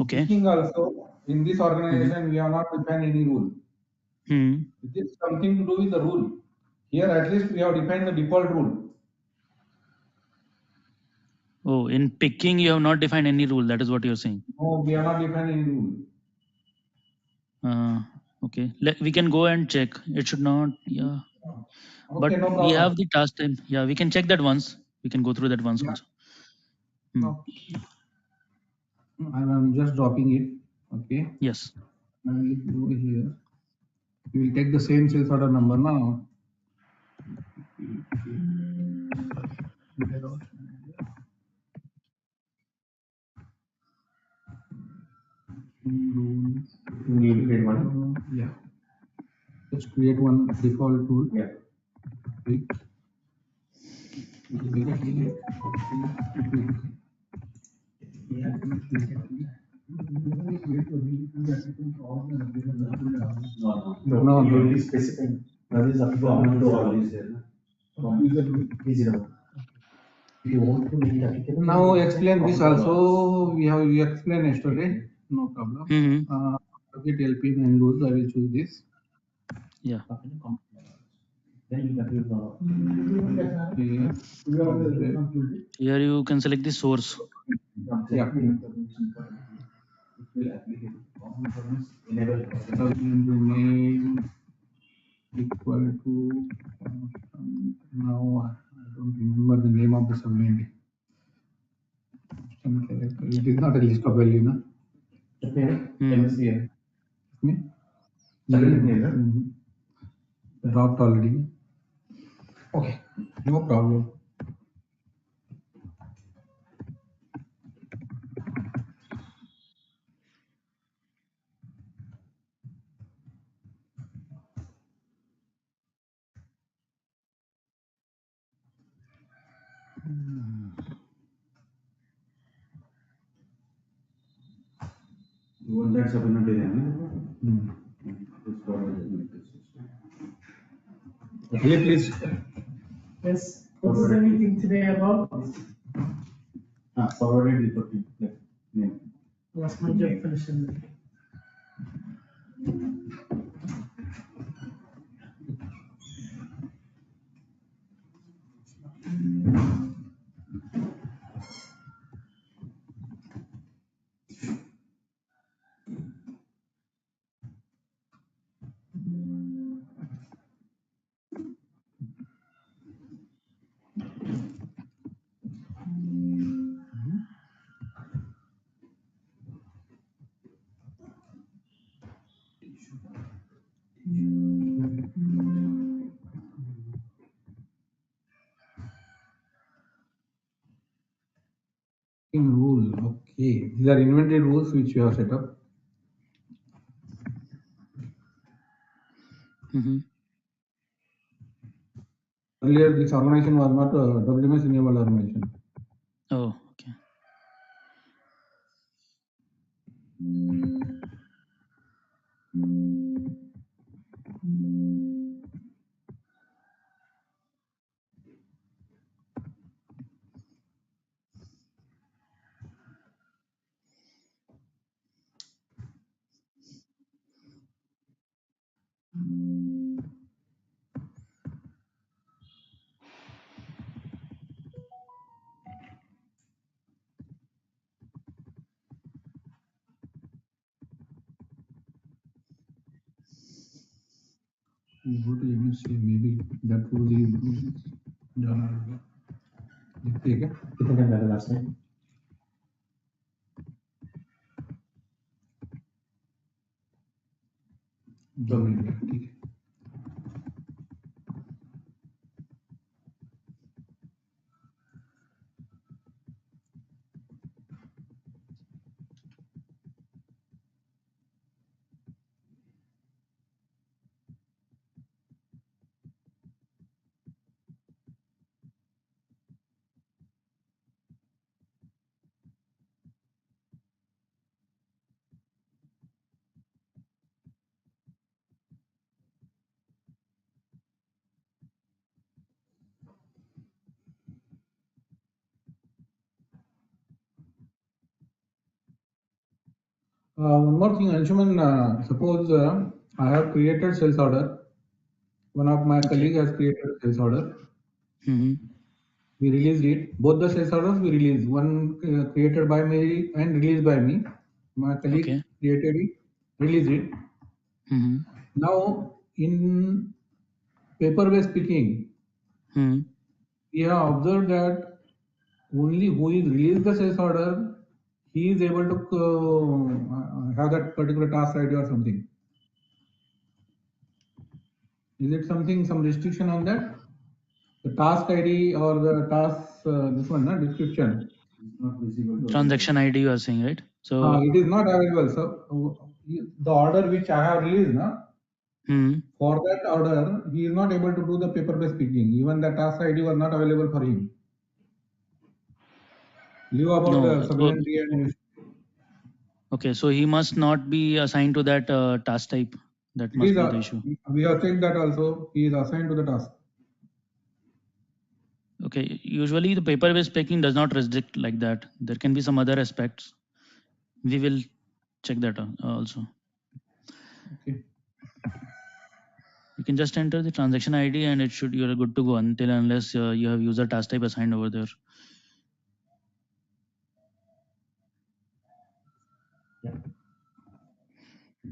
Okay. Also in this organization we have not defined any rule. It is something to do with the rule. Here at least we have defined the default rule. Oh, in picking you have not defined any rule. That is what you are saying. No, we have not defined any rule. Okay. We can go and check. It should not. Yeah. Okay, but we have the task time. Yeah, we can check that once. We can go through that once also. I'm just dropping it. Okay. Yes. I will go here. We will take the same sales order number now. Create one. Yeah. Just create one default rule. Yeah. No, only specific. That is up to all is there. Now explain this also. We explained yesterday. No problem. Target LP and loads, I will choose this. Yeah. Here you can select the source. Yeah. Name equal to now I don't remember the name of the subdomain. It is not a list of value, no? MSCN. Dropped already. Okay, no problem. You want that supplementary Please. Yes. What was the meeting today about? Forwarded reporting. Name. That's my job finishing. Rule. Okay, these are inventory rules which you have set up. Earlier, this organization was not a WMS enabled organization. Oh, okay. You go to MSC, maybe that rule is done. ठीक है कितने time लगा last time दो minute ठीक है one more thing, Anshuman, suppose I have created sales order. One of my colleague has created sales order. We released it. Both the sales orders we released. One created by me and released by me. My colleague created it, released it. Now, in paper-based picking, we have observed that only who is released the sales order, he is able to have that particular task ID or something. Is it something, some restriction on that? The task ID or the task, this one, description. Transaction ID you are saying, right? So it is not available. So the order which I have released, for that order, he is not able to do the paper-based picking. Even the task ID was not available for him. Leave about the sovereignty and okay, so he must not be assigned to that task type. That must be the issue. We have checked that also. He is assigned to the task. Okay, usually the paper-based picking does not restrict like that. There can be some other aspects. We will check that also. Okay. You can just enter the transaction ID and it should, you're good to go until unless you have user task type assigned over there.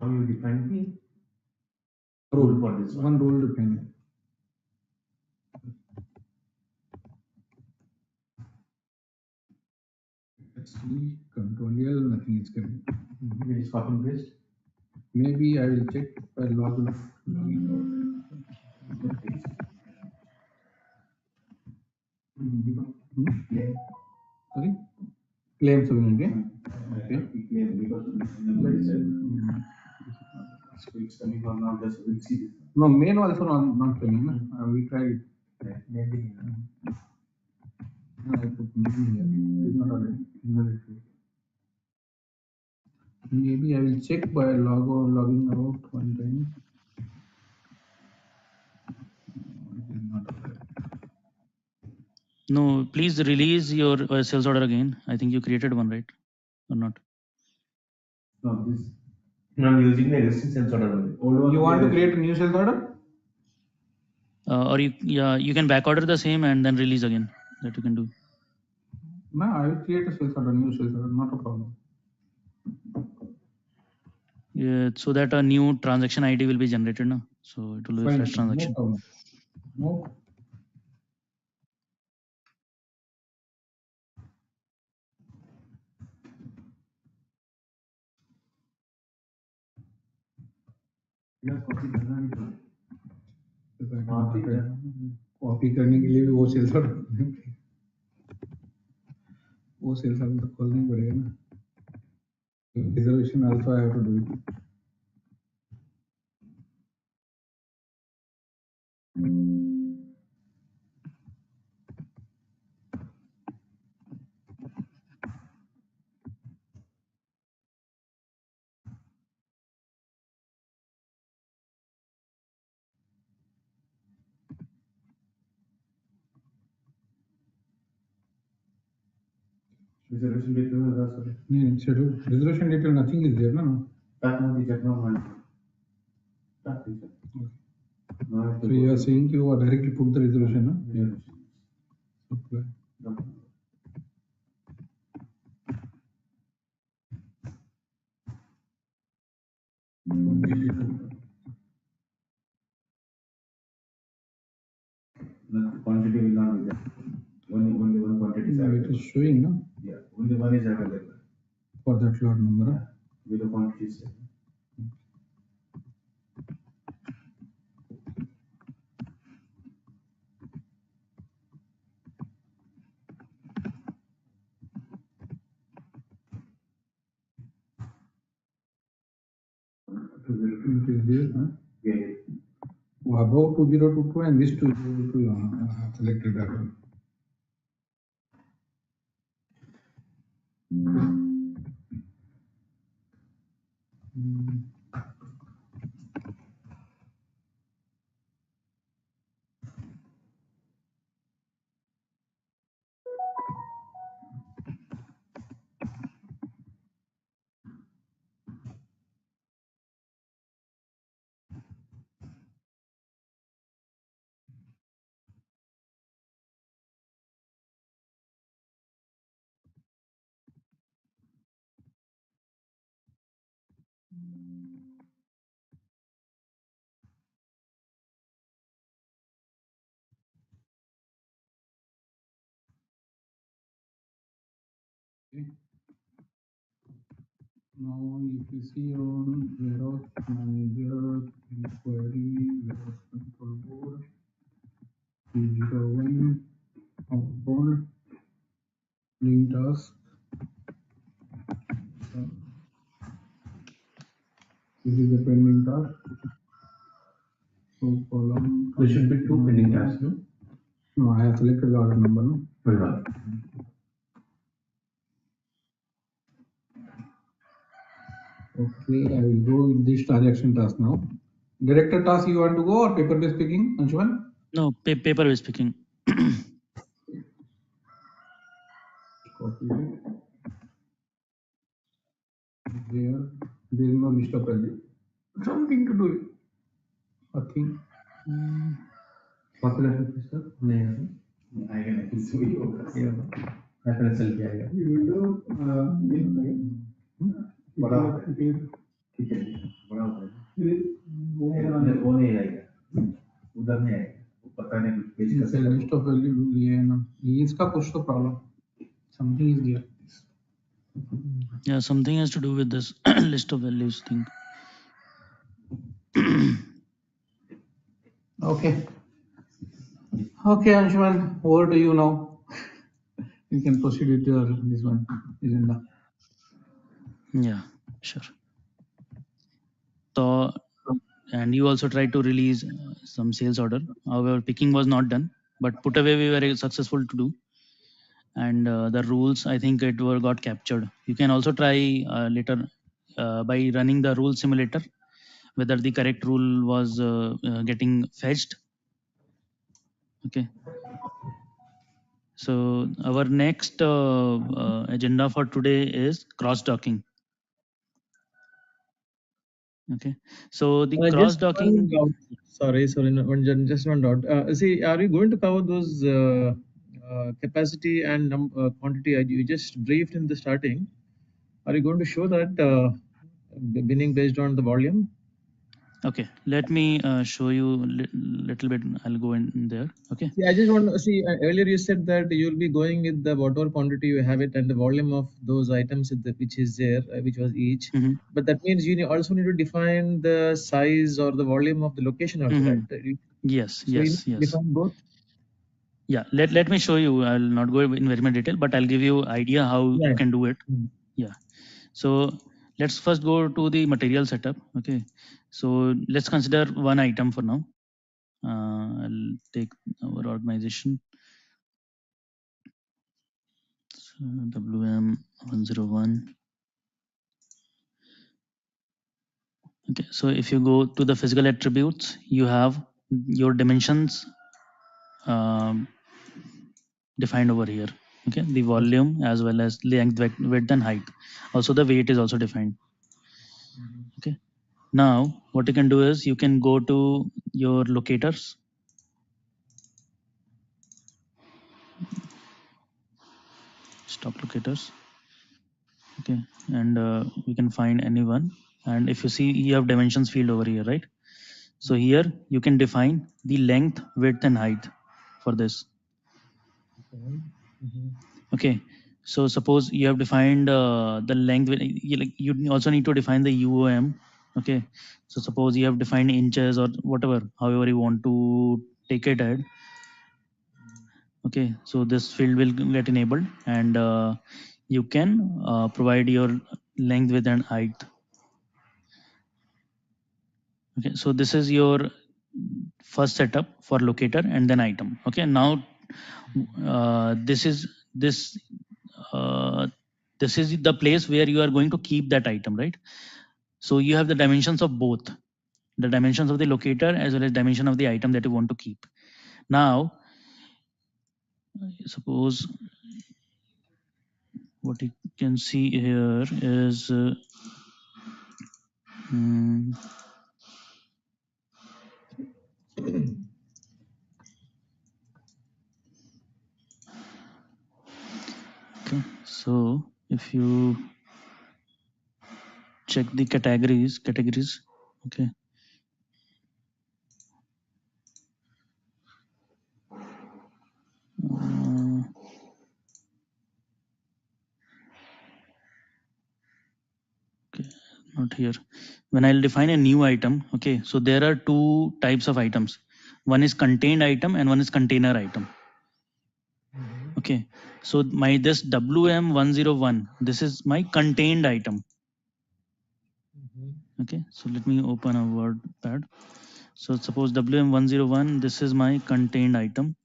How you define the Rule for this one rule defined. Let's see, control L, nothing is coming. It is copy and paste. Maybe I will check by login out. Sorry? Claim sovereignty. Okay. Let's check. So it's coming or not, just we'll see this. No, main also not coming. We tried it. Maybe. I put maybe here. It's not already. Maybe I will check by logging out one time. It is not already. No, please release your sales order again. I think you created one, right? Or not? No, this. No, I'm using the existing sales order only. Old one You want to only. create a new sales order? Or you can back order the same and then release again. That you can do. No, I will create a sales order, new sales order, not a problem. Yeah, so that a new transaction ID will be generated now. So it will be a Fine, fresh transaction. no problem. No. Copy करने के लिए भी वो sales order तो खोलना ही पड़ेगा ना. Reservation also I have to do it. Reservation detail is also. Schedule. Reservation detail, nothing is there, no? That no, the check no one. That is it. No, So you are saying you are directly put the reservation, no? Yeah. Supply. The quantity will not be there. Only one quantity is No, it available. is showing, no? Yeah, only one is available. For that lot number. With the quantities. It is there, huh? Yeah. Above 2022 and this 2022 I have selected that one. Okay. Now if you see on warehouse manager inquiry, warehouse control board, 301 outbound clean task. This is the pending task. So column. There should be two pending tasks, no? No, I have selected the order number, no? Okay, I will go with this transaction task now. Director task you want to go or paper based picking, Anshuman? No, paper based picking. Copy it. There. There is no list of value. Something to do with. Nothing. What will I do, sir? आएगा ना किसी भी होगा Yeah. Referential क्या आएगा You will do. बड़ा It ठीक है बड़ा होगा is. वो नहीं आएगा उधर नहीं आएगा वो पता नहीं कुछ page It's a list of value. ये ना इसका कुछ तो problem. Something is there. Yeah, something has to do with this list of values thing. Okay. Okay, Anshuman, over to you now. You can proceed with your this one agenda. Yeah, sure. So, and you also tried to release some sales order. However, picking was not done, but put away we were successful to do. And the rules, I think it were got captured. You can also try later by running the rule simulator, whether the correct rule was getting fetched. Okay. So our next agenda for today is cross-docking. Okay. So the Just cross-docking. one doubt. Sorry, just one doubt. See, are you going to cover those capacity and quantity you just briefed in the starting? Are you going to show that binning based on the volume? Okay, let me show you little bit. I'll go in there. Okay. See, I just want to see. Earlier you said that you'll be going with the whatever quantity you have it and the volume of those items which is there, which was each. But that means you also need to define the size or the volume of the location also, right? Yes, So you need yes, to yes. define both. Yeah, let me show you. I'll not go in very much detail, but I'll give you idea how Yeah. you can do it. Yeah. So let's first go to the material setup. Okay. So let's consider one item for now. I'll take our organization. So WM101. Okay. So if you go to the physical attributes, you have your dimensions defined over here. Okay, the volume as well as length, width and height. Also the weight is also defined. Okay, now what you can do is you can go to your locators. Stock locators. Okay, and we can find anyone, and if you see you have dimensions field over here, right? So here you can define the length, width and height for this. Okay, so suppose you have defined the length. You also need to define the UOM. Okay, so suppose you have defined inches or whatever, however you want to take it ahead. Okay, so this field will get enabled, and you can provide your length, width and height. Okay, so this is your first setup for locator and then item. Okay, now this is uh, this is the place where you are going to keep that item, right? So you have the dimensions of both, the dimensions of the locator as well as dimension of the item that you want to keep. Now suppose what you can see here is okay, so if you check the categories, okay, okay, not here. When I'll define a new item, okay, so there are two types of items. One is contained item and one is container item. Okay, so my this WM101, this is my contained item. Okay, so let me open a word pad. So suppose WM101, this is my contained item.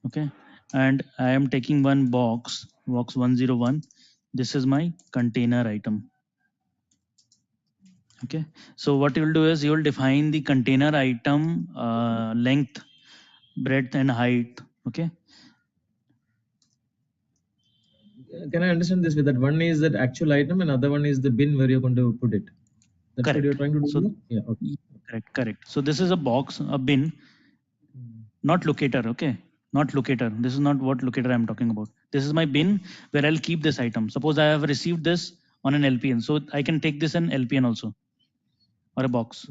Okay, and I am taking one box 101. This is my container item. Okay, so what you will do is you will define the container item length, breadth and height. Okay, can I understand this with that one is that actual item and other one is the bin where you're going to put it? That's what you're Correct. trying to do So here? Yeah. Okay. correct. So this is a box, a bin, not locator. Okay, not locator. This is not what locator I'm talking about. This is my bin where I'll keep this item. Suppose I have received this on an LPN, so I can take this in LPN also, or a box.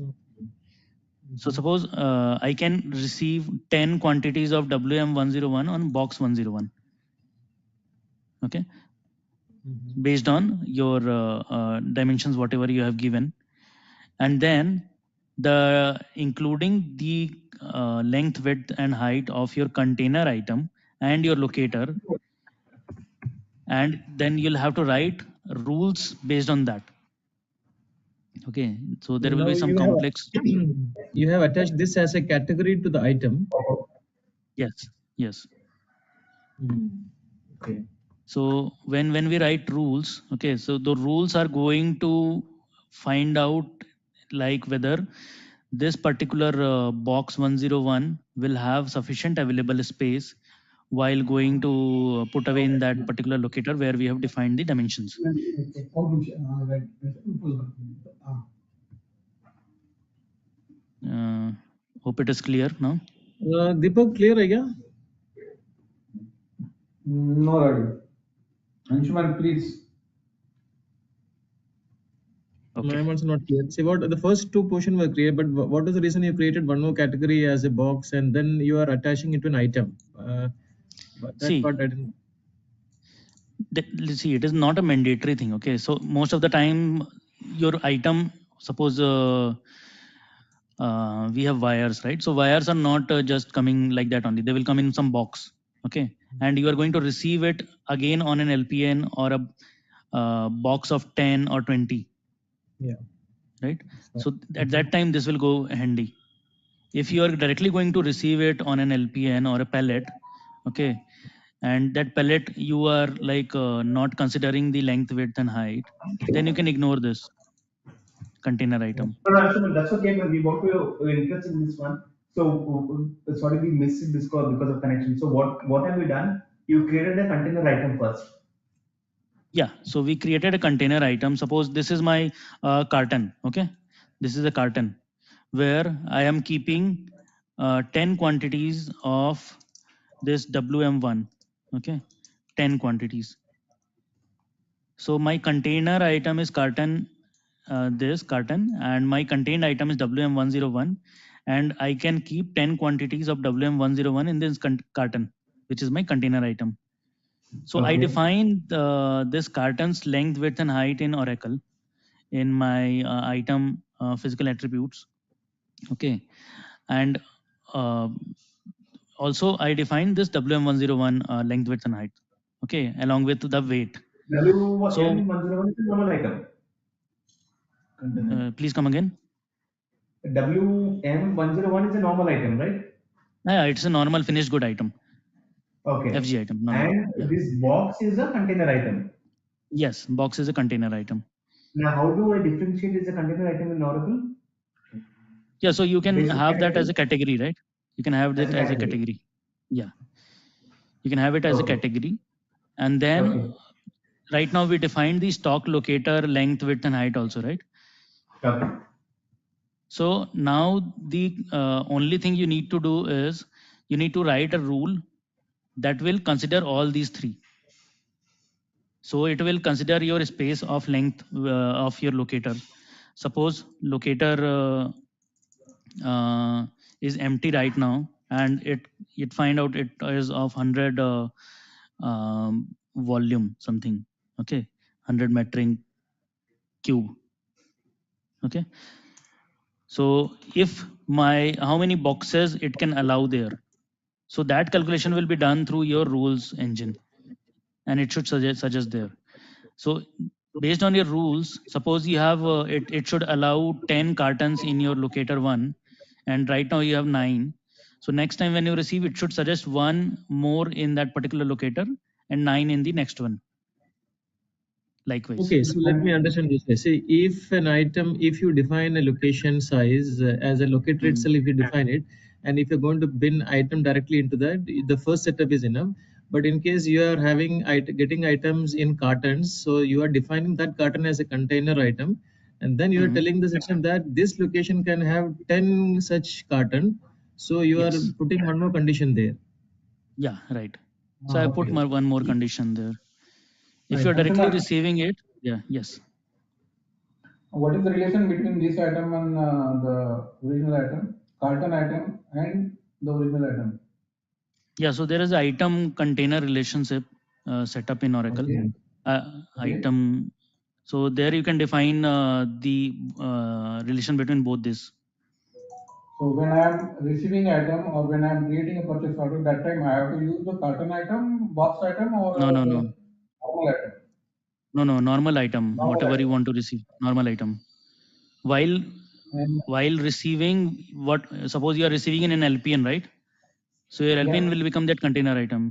So suppose I can receive 10 quantities of WM101 on box 101. Okay, based on your dimensions, whatever you have given, and then the including the length, width, and height of your container item and your locator, and then you'll have to write rules based on that. Okay, so there will Now be some complex. you have attached this as a category to the item. Yes. Okay. So when we write rules, okay, so the rules are going to find out like whether this particular box 101 will have sufficient available space while going to put away in that particular locator where we have defined the dimensions. Hope it is clear now. Deepak, clear hai kya? No, Raghu. Anshuman, please. Okay. Mine also not clear. See, what the first two portions were clear, but what was the reason you created one more category as a box and then you are attaching it to an item? But that See, part I didn't. let's see, it is not a mandatory thing. Okay, so most of the time your item, suppose we have wires, right? So wires are not just coming like that only, they will come in some box. Okay, and you are going to receive it again on an LPN or a box of 10 or 20. Yeah. Right, so at that time this will go handy. If you are directly going to receive it on an LPN or a pallet, okay, and that pallet you are like not considering the length, width, and height, then you can ignore this container item. No, Anshuman, that's okay, but we want to interest in this one. So, sorry, we missed this call because of connection. So, what have we done? You created a container item first. Yeah, so we created a container item. Suppose this is my carton. Okay, this is a carton where I am keeping 10 quantities of this WM1. Okay, 10 quantities. So my container item is carton, this carton, and my contained item is WM101, and I can keep 10 quantities of WM101 in this carton, which is my container item. So I Okay. define this carton's length, width, and height in Oracle in my item physical attributes. Okay, and uh, also I define this WM101 length, width, and height. Okay, along with the weight. So WM101 is a normal item. please come again. WM101 is a normal item, right? Yeah, it's a normal finished good item, Okay. FG item. Normal. And Yeah. this box is a container item. Yes, box is a container item. Now, how do I differentiate is a container item in Oracle? Yeah, so you can Basic have that as category? a category, right? You can have As it a as a category. category. Yeah, you can have it as a Okay. category. And then Okay. right now we define the stock locator, length, width, and height also, right? Okay. So now the only thing you need to do is you need to write a rule that will consider all these three. So it will consider your space of length of your locator. Suppose locator is empty right now, and it find out it is of 100 volume something. Okay, 100 metric cube. Okay, so if my how many boxes it can allow there, so that calculation will be done through your rules engine, and it should suggest there. So based on your rules, suppose you have it should allow 10 cartons in your locator one, and right now you have 9. So next time when you receive, it should suggest one more in that particular locator and 9 in the next one, likewise. Okay, so let me understand this way. See, if an item, if you define a location size as a locator Mm. itself, if you define it, and if you're going to bin item directly into that, the first setup is enough. But in case you are having getting items in cartons, so you are defining that carton as a container item, and then you are telling the system that this location can have 10 such carton. So you are Yes. putting one more condition there. Yeah, right. So I put Okay. one more condition there. If Right. you're directly Anshuman, receiving it, yeah, yes. what is the relation between this item and the original item, carton item, and the original item? Yeah, so there is an item container relationship set up in Oracle. Okay. Okay. Item. So there you can define the relation between both this. So when I am receiving item or when I am creating a purchase order, that time I have to use the carton item, box item, or No, no, the no, normal item. no. Normal item, Normal whatever you item. want to receive. Normal item. While And receiving what, suppose you are receiving in an LPN, right? So your LPN yeah. will become that container item.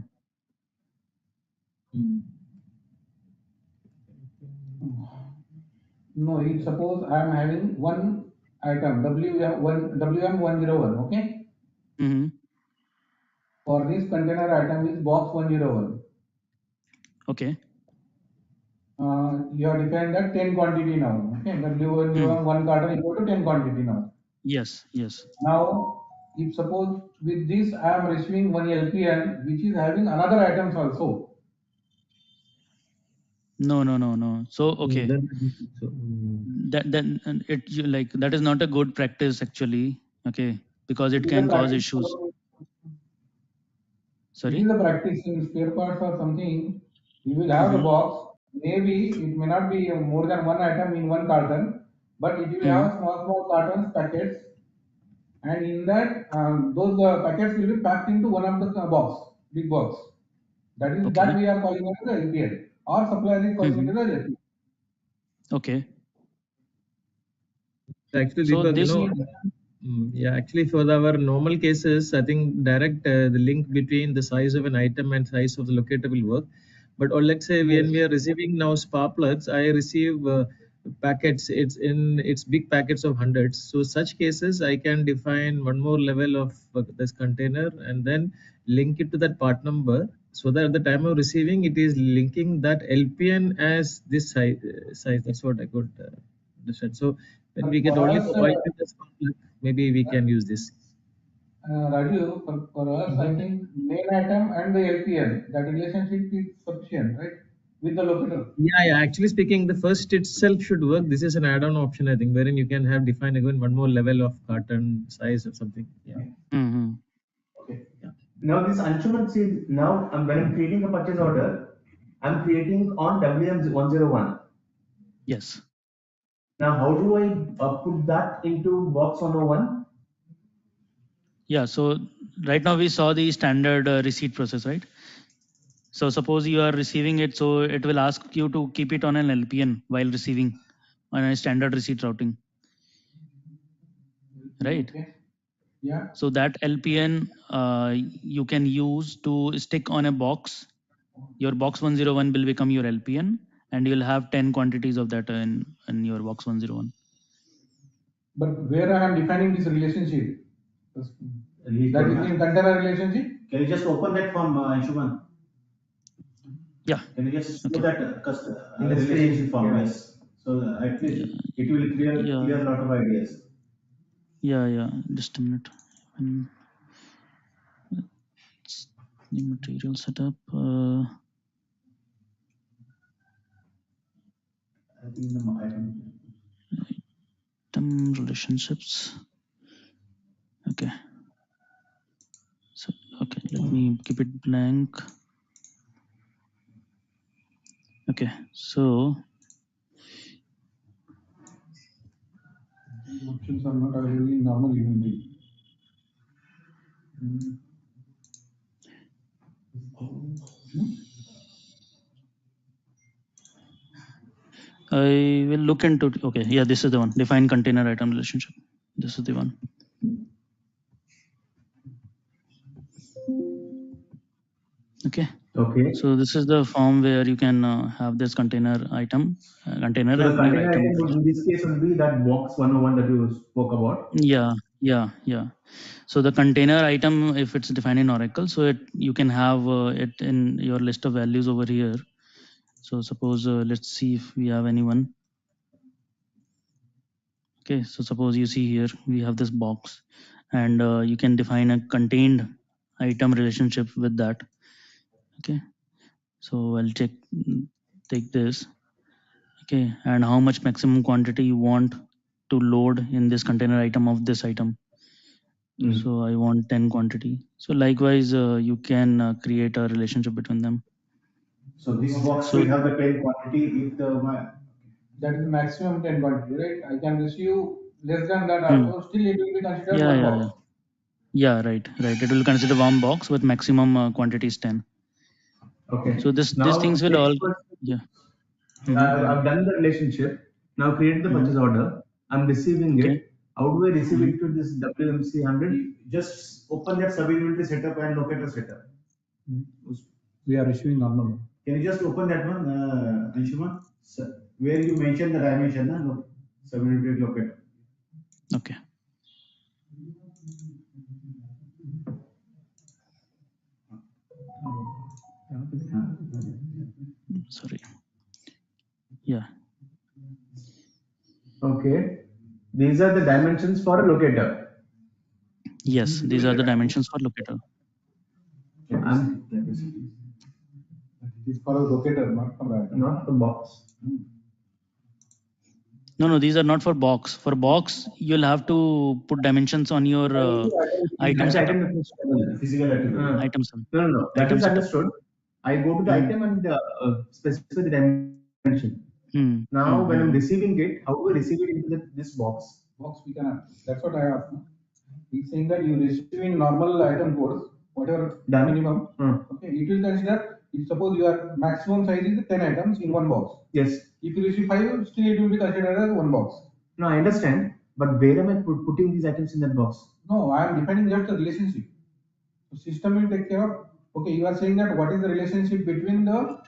No, if suppose I am having one item WM101, okay? Mm-hmm. For this container item is box 101. Okay. You have defined that 10 quantity now. Okay, W101 one carton equal to 10 quantity now. Yes, yes. Now, if suppose with this I am receiving one LPN which is having another items also. No. So okay, So, that it like that is not a good practice actually. Okay, because It it is a can cause practice. issues. It Sorry. is a practice in spare parts or something. You will have the Mm-hmm. box. Maybe it may not be more than one item in one carton, but it will Mm-hmm. have small cartons packets, and in that those packets will be packed into one of the box, big box. That Okay. we are calling it the LPL, or supplier is calling it Mm-hmm. the LPL. Okay. actually, So Deepak, this need. yeah, actually, for our normal cases, I think direct the link between the size of an item and size of the locator will work. But or let's say when Yes. we are receiving now spark plugs, I receive packets. It's big packets of hundreds. So such cases, I can define one more level of this container and then link it to that part number, so that at the time of receiving, it is linking that LPN as this size. That's what I could understand. So when we But get for only us, the white with the spark plug, maybe we can use this. Raju, for us, I think main item and the LPL, that relationship is sufficient, right? With the locator. Yeah. Actually speaking, the first itself should work. This is an add-on option, I think, wherein you can have define again one more level of carton size or something. Yeah. Mm-hmm. Okay. Now this Anshuman, see, now when I'm creating a purchase order, I'm creating on WM101. Yes. Now how do I put that into box 101? Yeah. So right now we saw the standard receipt process, right? So suppose you are receiving it, so it will ask you to keep it on an LPN while receiving on a standard receipt routing, right? Okay. Yeah. So that LPN you can use to stick on a box. Your box 101 will become your LPN, and you'll have 10 quantities of that in your box 101. But where I am defining this relationship, that is in container relationship. Can you just open that form, Anshuman? Yeah. Can you just show Okay. that in the relationship form? Yeah. Yes. So at least Yeah. it will Yeah. clear a lot of ideas. Yeah. Just a minute. The material setup. I think the item. Item relationships. Okay. So okay, let me keep it blank. Okay. So These options are not available in normal unity. I will look into it. Okay. Yeah, this is the one. Define container item relationship. This is the one. Okay. Okay. So this is the form where you can have this container item, container So the and your container item. item in this case would be that box 101 that you spoke about. Yeah. Yeah. So the container item, if it's defined in Oracle, so you can have it in your list of values over here. So suppose let's see if we have anyone. Okay, so suppose you see here we have this box, and you can define a contained item relationship with that. Okay, so I'll take this. Okay, and how much maximum quantity you want to load in this container item of this item. So I want 10 quantity. So likewise, you can create a relationship between them. So this box So will have the 10 quantity if the That is maximum 10 quantity, right? I can receive less than that hmm, also, still it will be considered yeah, one yeah, box. yeah, yeah, right. It will consider one box with maximum quantity is 10. okay. So these Now things will next all question. yeah. Mm-hmm, go ahead. I've done the relationship. Now create the Mm-hmm, purchase order. I'm receiving okay. it. How do I receive Mm-hmm. into this WMC 100? Just open that sub inventory setup and locator setup. We are receiving normal. Can you just open that one, Anshuman? Where you mentioned the dimension, no? Sub inventory locator. Okay. Sorry. Yeah. Okay. These are the dimensions for a locator. Yes, these are the dimensions for locator. I'm It is for a locator, not for item. not the box. No, these are not for box. For box, you'll have to put dimensions on your item setup. Physical attribute. Item setup. No. That Item is setup. understood. I go to the Mm-hmm. item and specify the dimension. Now, when I'm Mm-hmm. receiving it, how do I receive it into this box? Box we cannot. That's what I asked. He's saying that you receiving normal item codes, whatever Done. minimum. Okay, it will consider. If suppose your maximum size is 10 items in one box. Yes. If you receive 5, still it will be considered as one box. No, I understand. But where am I putting these items in that box? No, I am defining just the relationship. So system will take care of. Okay, you are saying that what is the relationship between the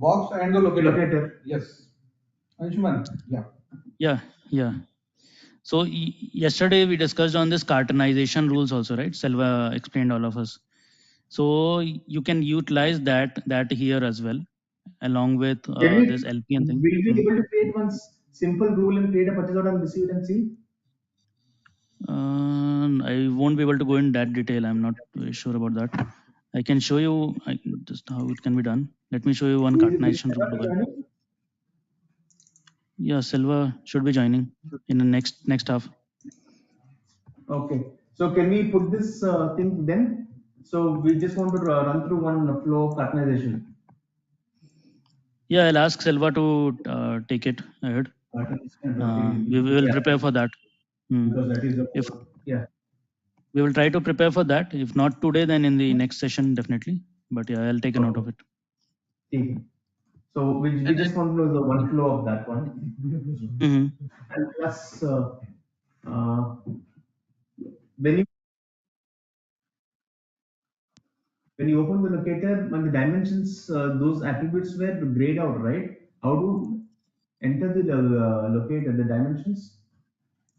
box and the locator? Yes. Anshuman, yeah. Yeah. So yesterday we discussed on this cartonization rules also, right? Selva explained all of us. So you can utilize that here as well, along with Can we, this LP and will thing. we be able to create one simple rule and create a purchase order and receive it and see? I won't be able to go in that detail. I'm not very sure about that. I can show you just how it can be done. Let me show you one cartonization rule over. Yeah, Silva should be joining in the next half. Okay. So can we put this thing then? So we just want to run through one flow of cartonization. Yeah, I'll ask Silva to take it ahead. We will prepare for that. Because that is the If yeah. we will try to prepare for that. If not today, then in the next session definitely. But yeah, I'll take a note of it. Okay. So we just want to know the one flow of that one. Mm-hmm. And plus, when you open the locator, when the dimensions, those attributes were grayed out, right? How to enter the locator, the dimensions?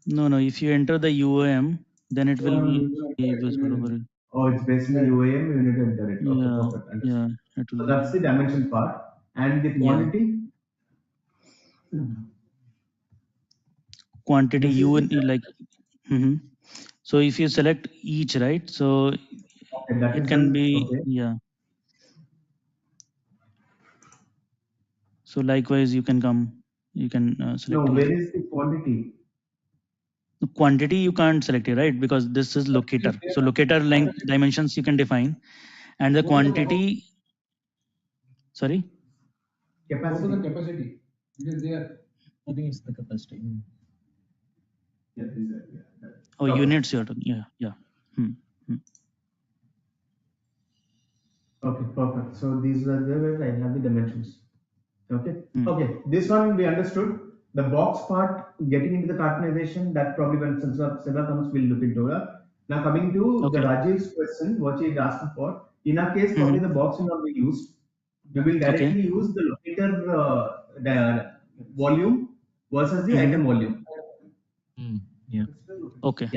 No. If you enter the UAM, then it will be visible over here. Oh, it's basically UAM, you need to enter it. Okay, Yeah, perfect. Understood. it will So be. that's the dimension part. And the Yeah, quantity this you is will like. Mm-hmm. So if you select each, right? So okay, that it is can done. be Okay. yeah. So likewise, you can come. You can No, select here. where is the quantity? The quantity you can't select here, right? Because this is locator. So locator length dimensions you can define, and the quantity. Sorry. Go to the Capacity. capacity. It is there. I think it's the capacity. Yeah, is that, yeah. Oh, Okay. units you're talking. Yeah. Hmm. Okay, perfect. So these are the where I have the dimensions. Okay. Hmm. Okay. This one we understood. The box part, getting into the cartonization, that probably when Silva comes, we'll look into it. Now coming to the Okay. Rajiv's question, what he asked for. In our case, Mm-hmm. probably the box will not be used. We will Okay. directly use the locator volume versus the Mm-hmm. item volume. Yeah. Okay.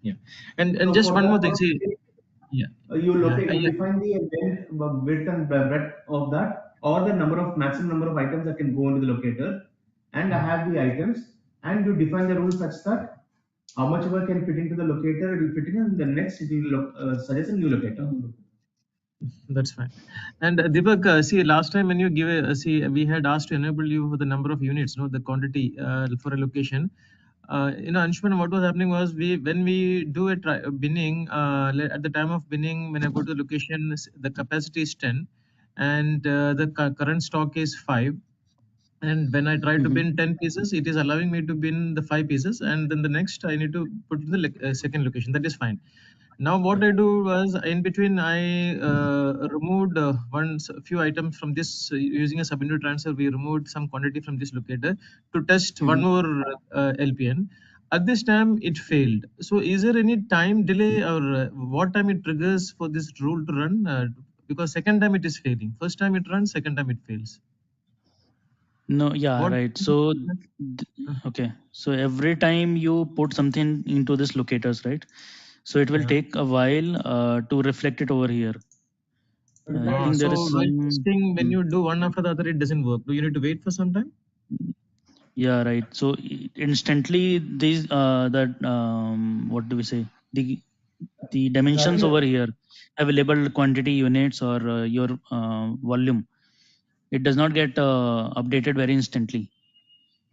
Yeah. And So just for one more that, thing. See, yeah, you yeah. define the width and breadth of that, or the maximum number of items that can go into the locator, and I have the items, and you define the rule such that how much work can fit into the locator, it will fit in, and the next it will suggest a new locator. That's fine. And Deepak, see, last time when you give see, we had asked to enable you for the number of units, no, the quantity for a location. Anshuman, what was happening was when we do a binning, at the time of binning, when I go to the location, the capacity is 10, and the current stock is 5. And when I try to Mm-hmm. bin 10 pieces, it is allowing me to bin the 5 pieces, and then the next I need to put in the second location. That is fine. Now what I do was, in between I removed few items from this using a subunit transfer. We removed some quantity from this locator to test one Mm-hmm. more LPN. At this time it failed. So is there any time delay, or what time it triggers for this rule to run? Because second time it is failing. First time it runs, second time it fails. No, yeah, What? right. So, okay. So every time you put something into this locators, right? So it will Yeah. take a while to reflect it over here. I think there So is while some. testing, when Hmm. you do one after the other, it doesn't work. Do you need to wait for some time? Yeah, right. So instantly these that what do we say, the dimensions over here have labeled quantity units or your volume. It does not get updated very instantly.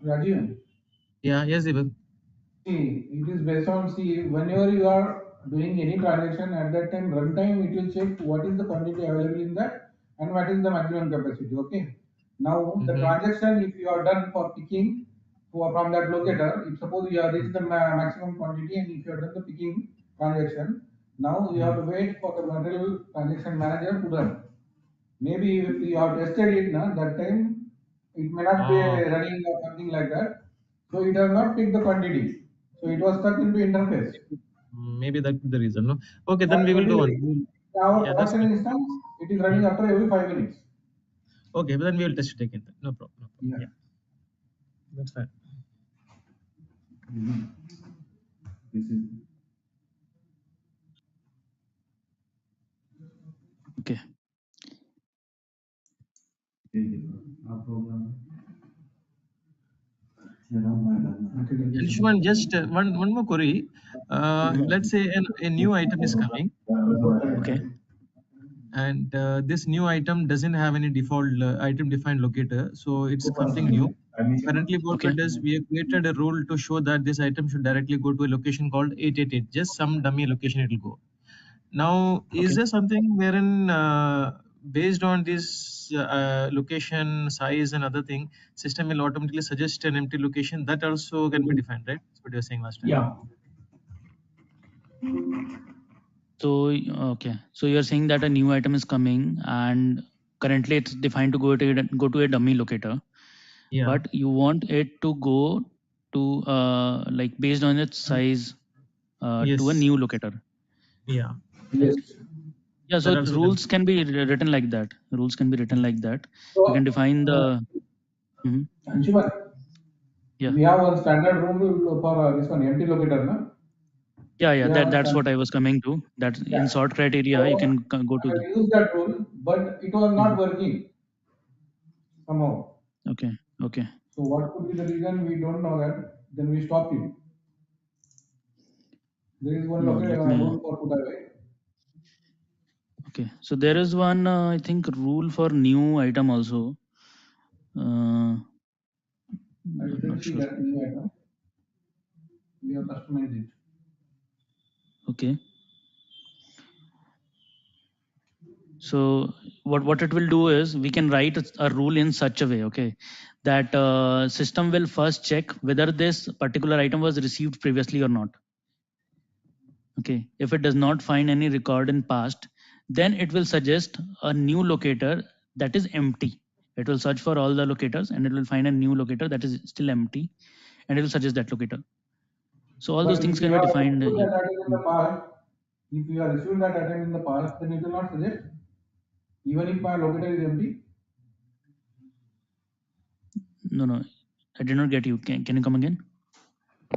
Rajiv, Yeah. Yes, Deepak. see, it is based on, see, whenever you are doing any transaction, at that time, runtime, it will check what is the quantity available in that and what is the maximum capacity. Okay. Now, the Mm-hmm. transaction, if you are done for picking from that locator, if suppose you have reached the maximum quantity and if you have done the picking transaction, now you have to wait for the material transaction manager to run. Maybe if you have tested it, na, that time it may not be Oh, running or something like that. So it has not picked the quantity. So it was stuck into interface. maybe that's the reason. No. Okay, then we But will do one. anyway, our Yeah, that's production fine. instance, it is running Hmm. after every 5 minutes. Okay, but then we will test it again. No problem. No problem. Yeah. Yeah, that's fine. This is Okay. our program. And Shuman, just one more query. Hmm. Let's say a new item is coming, Okay. and this new item doesn't have any default item defined locator, so it's something new. Currently, what we Okay. does, we have created a rule to show that this item should directly go to a location called 888, just some dummy location it will go. Now, is Okay. there something wherein, based on this location, size, and other thing, system will automatically suggest an empty location that also can be defined, right? That's what you were saying last time. Yeah. So okay. So you're saying that a new item is coming, and currently it's defined to go to a dummy locator, Yeah. but you want it to go to like based on its size to a Yes. new locator, Yeah. right? Yes. Yeah. So That also can. rules can be written like that. Rules can be written like that. You can So, define the. Mhm. Anshuman, Yeah. we have one standard rule for this one empty locator, na? Yeah. We Yeah. have That one that's standard. what I was coming to. That in Yeah. sort criteria you So can go to the. I used that rule, but it was not Mhm. working somehow. Okay. Okay. So what could be the reason? We don't know that. Then we stopped it. There is one No. Let me. rule for put away. Okay. So there is one I think rule for new item also. I'm I didn't not see sure. that new item. We have customized it. Okay. So what it will do is we can write a rule in such a way, okay, that system will first check whether this particular item was received previously or not. Okay. If it does not find any record in past, then it will suggest a new locator that is empty. It will search for all the locators and it will find a new locator that is still empty, and it will suggest that locator. So all those But things if can you be have defined. received Yeah. that item in the past, if you have received that item in the past, then it will not suggest, even if my locator is empty. No, no, I did not get you. Can you come again?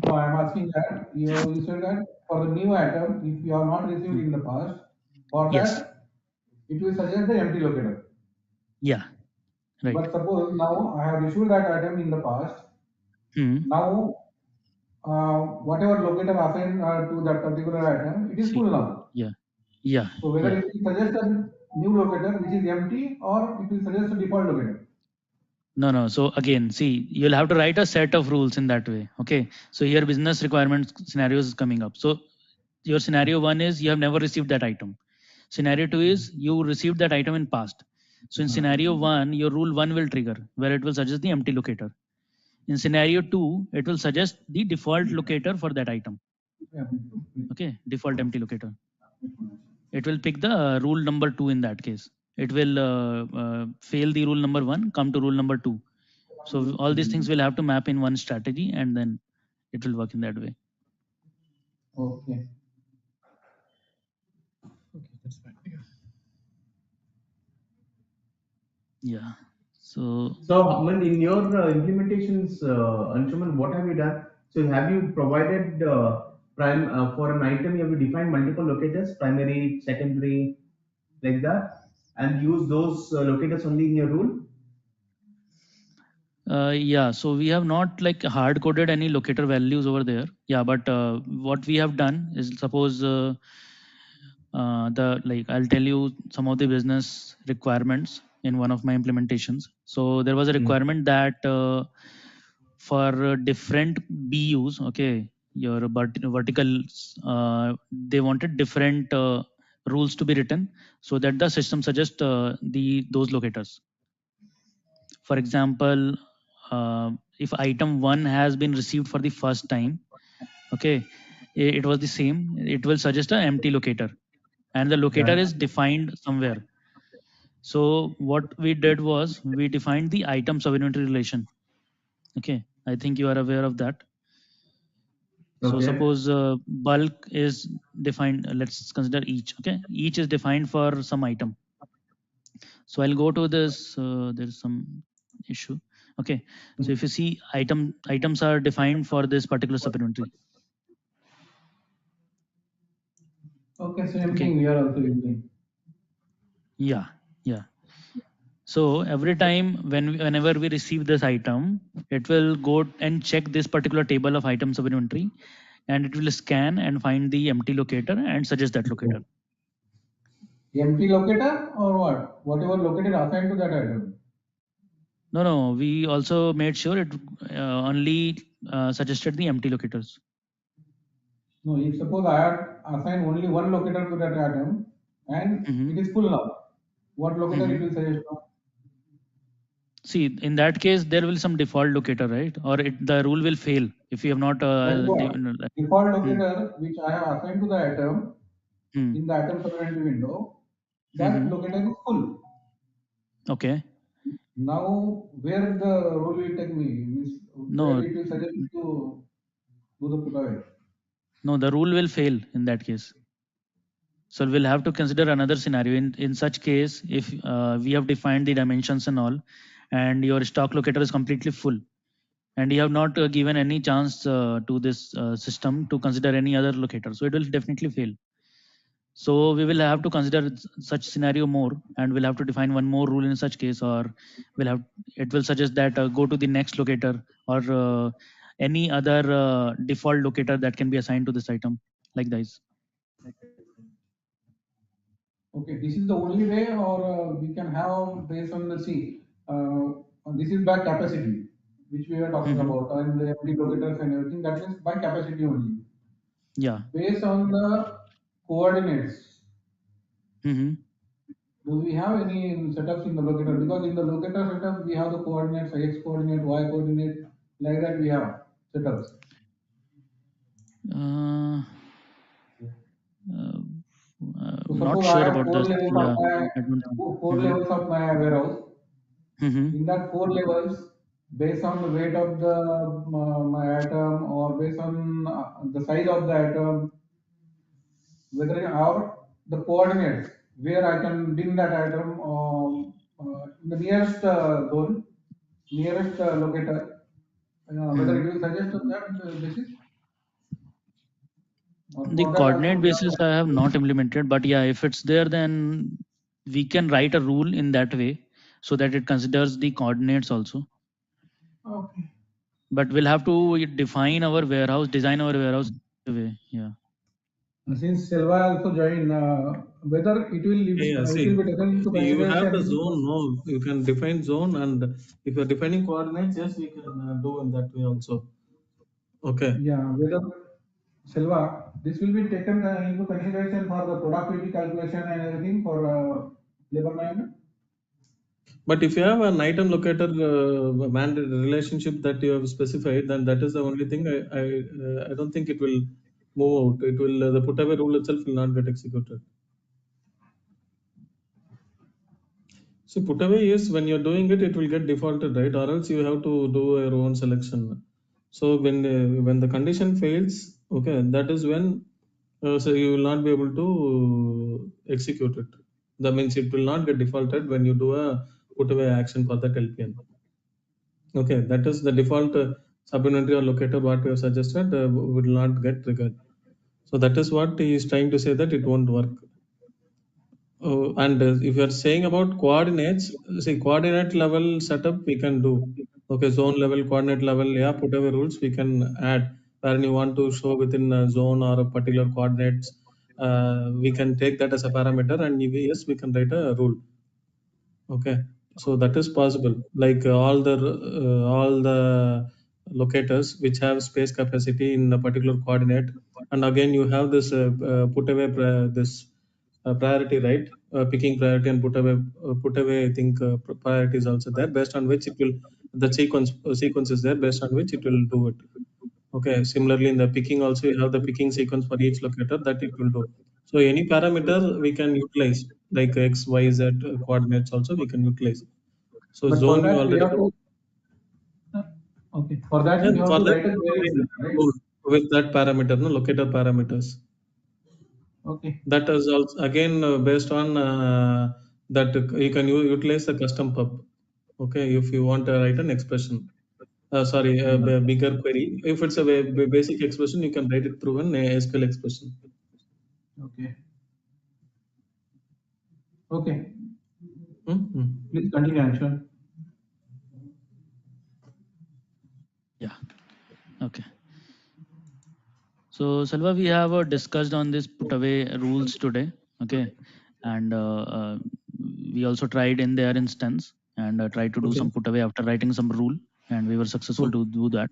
No, I'm asking that you said that for the new item, if you are not received in the past, for Yes. that it will suggest the empty locator. Yeah. Right. But suppose now I have received that item in the past. Hmm. Now, whatever locator assigned to that particular item, it is See. full now. Yeah. Yeah. So whether Yeah. it will suggest a new locator which is empty or it will suggest a default locator. No, no. So again, see, you'll have to write a set of rules in that way. Okay. So here business requirements scenarios is coming up. So your scenario one is you have never received that item. Scenario two is you received that item in past. So in scenario one, your rule one will trigger where it will suggest the empty locator. In scenario two, it will suggest the default locator for that item. Okay. Default empty locator. It will pick the rule number two in that case. It will fail the rule number one, come to rule number two. So all these things will have to map in one strategy and then it will work in that way. Okay. Okay, that's fine. Yeah. So So, in your implementations, Anshuman, what have you done? So, have you provided prime for an item? You have defined multiple locators, primary, secondary, like that, and use those locators only in your rule. yeah, so we have not like hard coded any locator values over there. Yeah, but what we have done is suppose the like I'll tell you some of the business requirements in one of my implementations. So there was a Hmm. requirement that for different BUs, okay, your verticals, they wanted different rules to be written so that the system suggests the those locators. For example, if item one has been received for the first time, okay, it was the same. It will suggest an empty locator, and the locator Yeah. is defined somewhere. So what we did was we defined the item subinventory relation. Okay, I think you are aware of that. So Okay. suppose bulk is defined. Let's consider each. Okay, each is defined for some item. So I'll go to this. There's some issue. Okay, so if you see items are defined for this particular subinventory. Okay, same Okay, thing we are also using. yeah, yeah. So every time whenever we receive this item, it will go and check this particular table of items of inventory, and it will scan and find the empty locator and suggest that locator. Empty locator or what? Whatever locator assigned to that item. No, no, we also made sure it only suggested the empty locators. No, if suppose I had assigned only one locator to that item and Hmm. it is full now, what locator it Hmm. will suggest now? See, in that case, there will be some default locator, right? Or the rule will fail if you have not. Like what? Default Hmm, locator which I have assigned to the item hmm, in the item sovereignty window, that hmm. locator is full. Okay. Now where the rule will take me means where No, it will suggest me to do the put away. no, the rule will fail in that case. So we'll have to consider another scenario. In such case, if we have defined the dimensions and all, and your stock locator is completely full, and you have not given any chance to this system to consider any other locator, so it will definitely fail. So we will have to consider such scenario more, and we'll have to define one more rule in such case, or we'll have it will suggest that go to the next locator or any other default locator that can be assigned to this item, like this. Okay, this is the only way, or we can have based on the see. This is by capacity, which we are talking Hmm. about, and the empty locators and everything. That is by capacity only. Yeah. Based on the coordinates, Hmm. do we have any setups in the locator? Because in the locator setup, we have the coordinates, x coordinate, y coordinate, like that we have setups. Uh, So I'm not suppose I sure have about this. Yeah, I don't think. four Hmm. levels of my warehouse. Hmm. In that four levels, based on the weight of the my item or based on the size of the item, whether or the coordinates where I can bin that item in the nearest zone, nearest locator, whether Hmm. it will suggest on that basis. The For that coordinate also we basis I have not implemented, but yeah, if it's there, then we can write a rule in that way so that it considers the coordinates also. okay. But we'll have to define our warehouse, design our warehouse in a way. Yeah. Since Selva also joined, whether it will Yeah, it see, will be taken into see, you have the consideration. zone. No, you can define zone, and if you're defining coordinates, yes, we can do in that way also. Okay. Yeah, whether Selva, this will be taken into consideration for the productivity calculation and everything for labor management. But if you have an item locator man relationship that you have specified, then that is the only thing. I don't think it will move out. It will the put away rule itself will not get executed. So put away is when you're doing it, it will get defaulted, right? Or else you have to do your own selection. So when the condition fails, okay, that is when so you will not be able to execute it. That means it will not get defaulted when you do a put away action for that LPN. Okay, that is the default sub-inventory or locator what we have suggested will not get triggered. So that is what he is trying to say that it won't work. And if you are saying about coordinates, see coordinate level setup we can do. Okay, zone level, coordinate level, yeah, whatever rules we can add. Where you want to show within a zone or a particular coordinates, we can take that as a parameter, and yes, we can write a rule. Okay, so that is possible. Like all the locators which have space capacity in a particular coordinate, and again you have this put away this priority, right? Picking priority and put away. I think priority is also there, based on which it will the sequence is there, based on which it will do it. Okay, similarly in the picking also you have the picking sequence for each locator that it will do. So any parameter we can utilize like X, Y, Z coordinates also we can utilize. So But for zone you that we already have to. Okay. For that yeah, we have for to that write a query, right? with that parameter, no locator parameters. Okay. That is also again based on that you can utilize the custom pub. Okay, if you want to write an expression. Sorry, a bigger query. If it's a basic expression, you can write it through an SQL expression. Okay. Okay. Mm-hmm. Please continue, Anshan. Yeah. Okay. So Salva, we have discussed on this put away rules today. Okay. And we also tried in their instance and tried to do Okay. some put away after writing some rule, and we were successful Mm, to do that.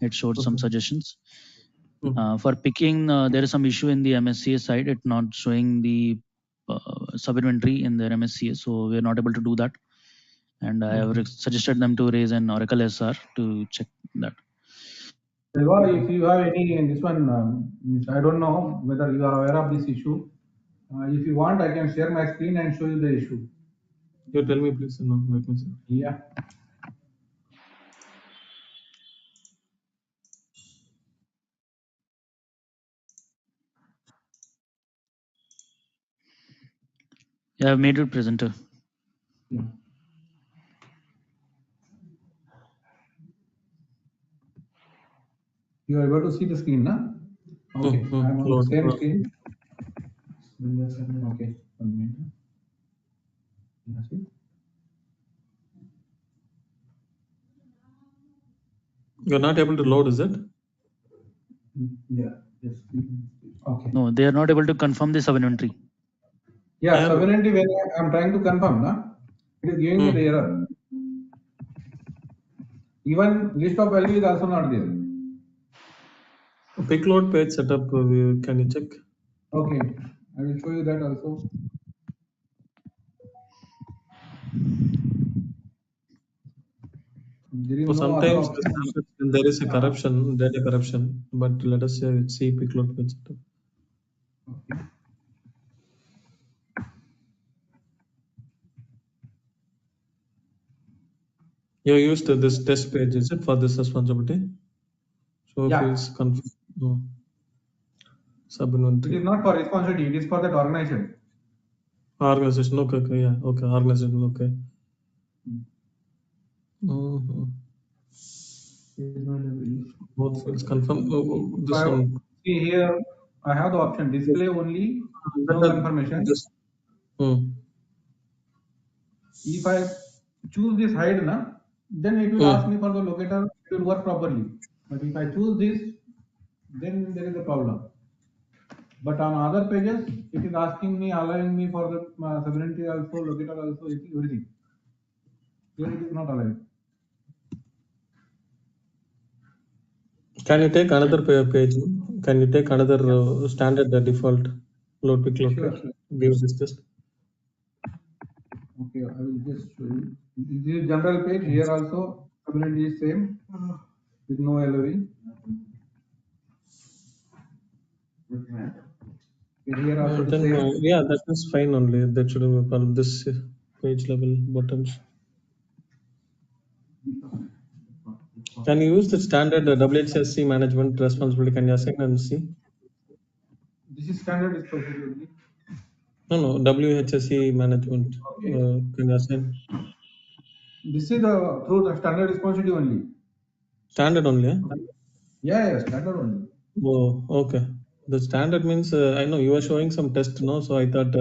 It showed some okay. suggestions. Mm, For picking, there is some issue in the MSCS side. It's not showing the sub inventory in their MSCS, so we're not able to do that. And I have okay. suggested them to raise an Oracle SR to check that. Selva, if you have any in this one, I don't know whether you are aware of this issue. If you want, I can share my screen and show you the issue. You tell me, please. No, let me see. Yeah. Yeah, I've made it presenter. Yeah. You are able to see the screen, na? Okay. I'm on the Load. same screen. Okay. 1 minute. Yeah, see? You're not able to load, is it? Yeah. Yes. Okay. No, they are not able to confirm the sub inventory. Yeah, Yeah. sovereignty when I'm trying to confirm, na? It is giving me the Mm. error. Even list of value is also not there. Pick load page setup. Can you check? Okay. I will show you that also. There is So no other sometimes this option. happens when there is a corruption, data corruption. But let us see pick load page setup. Okay. You used this test page, is it, for this responsibility? Show Yeah. fields confirm. No. Sub It is inventory. not for responsibility, it is for that organization. Organization. Okay. Okay. Yeah. Okay. Organization. Okay. Mm-hmm. Both fields confirm. This one. See here, I have the option display only, no confirmation. If I choose this hide na, then it will ask me for the locator, it will work properly. But if I choose this, then there is a problem. But on other pages, it is asking me, allowing me for the sovereignty also, locator also, everything. Here it is not allowing. Can you take another page? Can you take another standard default load pick load Sure, page? sure. We discussed. Okay, I will just show you. This is general page. Here also, sovereignty is same with no LOE. Here also the Then same. yeah, that is fine only. That shouldn't be a problem. This page level buttons. Can you use the standard WHSC management responsibility? Can you assign and see? This is standard responsibility. No, WHSC management. Okay. Can you assign? This is the through the standard responsibility only. Standard only. Yeah, standard only. Oh, okay. The standard means I know you are showing some test, no? So I thought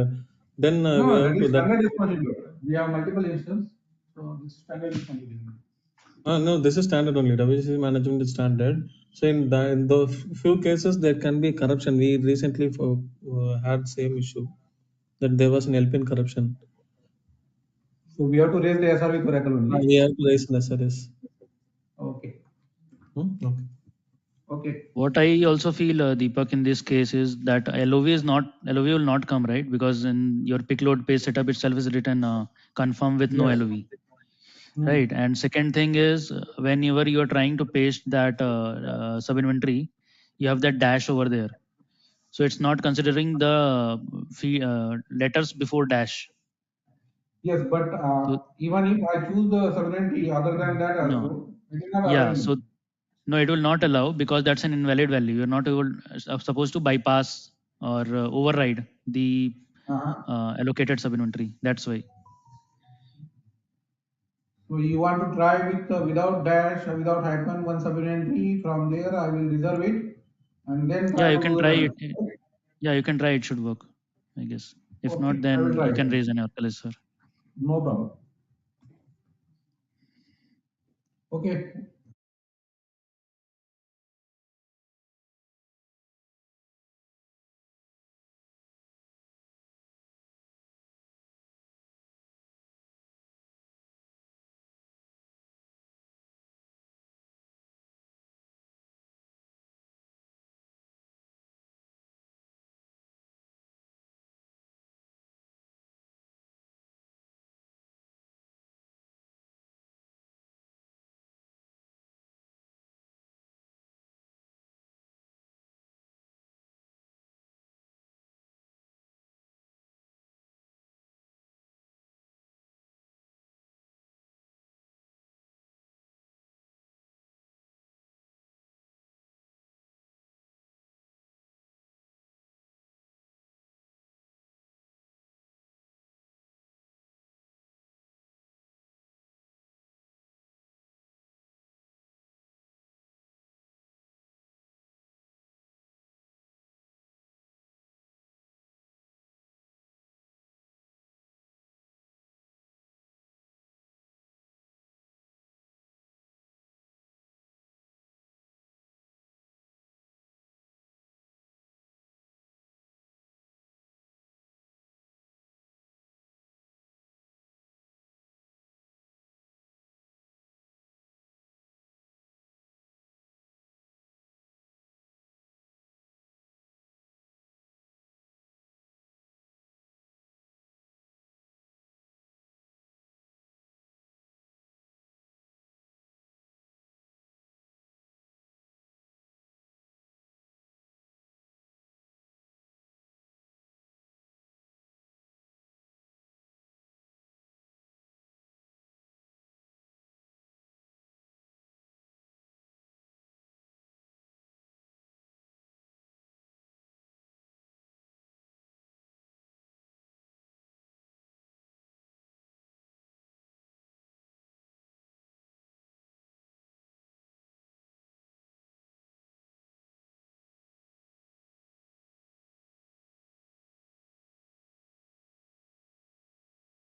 then we No, that have to is that. standard responsibility. We have multiple instances, so this is standard responsibility. No, this is standard only. WCC management is standard. So in the few cases there can be corruption. We recently had same issue that there was an LPN corruption. So we have to raise the SR with Oracle only. We have to raise an SRS. Okay. Okay. Okay. What I also feel, Deepak, in this case is that LOV will not come, right? Because in your pick load page setup itself is written confirm with no Yes. LOV, right? And second thing is whenever you are trying to paste that sub inventory, you have that dash over there. So it's not considering the letters before dash. Yes, but So even if I choose the sovereignty other than that no, also, it is not yeah. allowing me. So no, it will not allow because that's an invalid value. You're not able, supposed to bypass or override the allocated sub inventory. That's why. So you want to try with without dash or without hyphen one sovereignty. From there, I will reserve it and then Yeah, try you to can do it try again. it. Yeah, you can try. It should work, I guess. If not, Okay, I will then try you can it. raise an Oracle sir. No problem. Okay.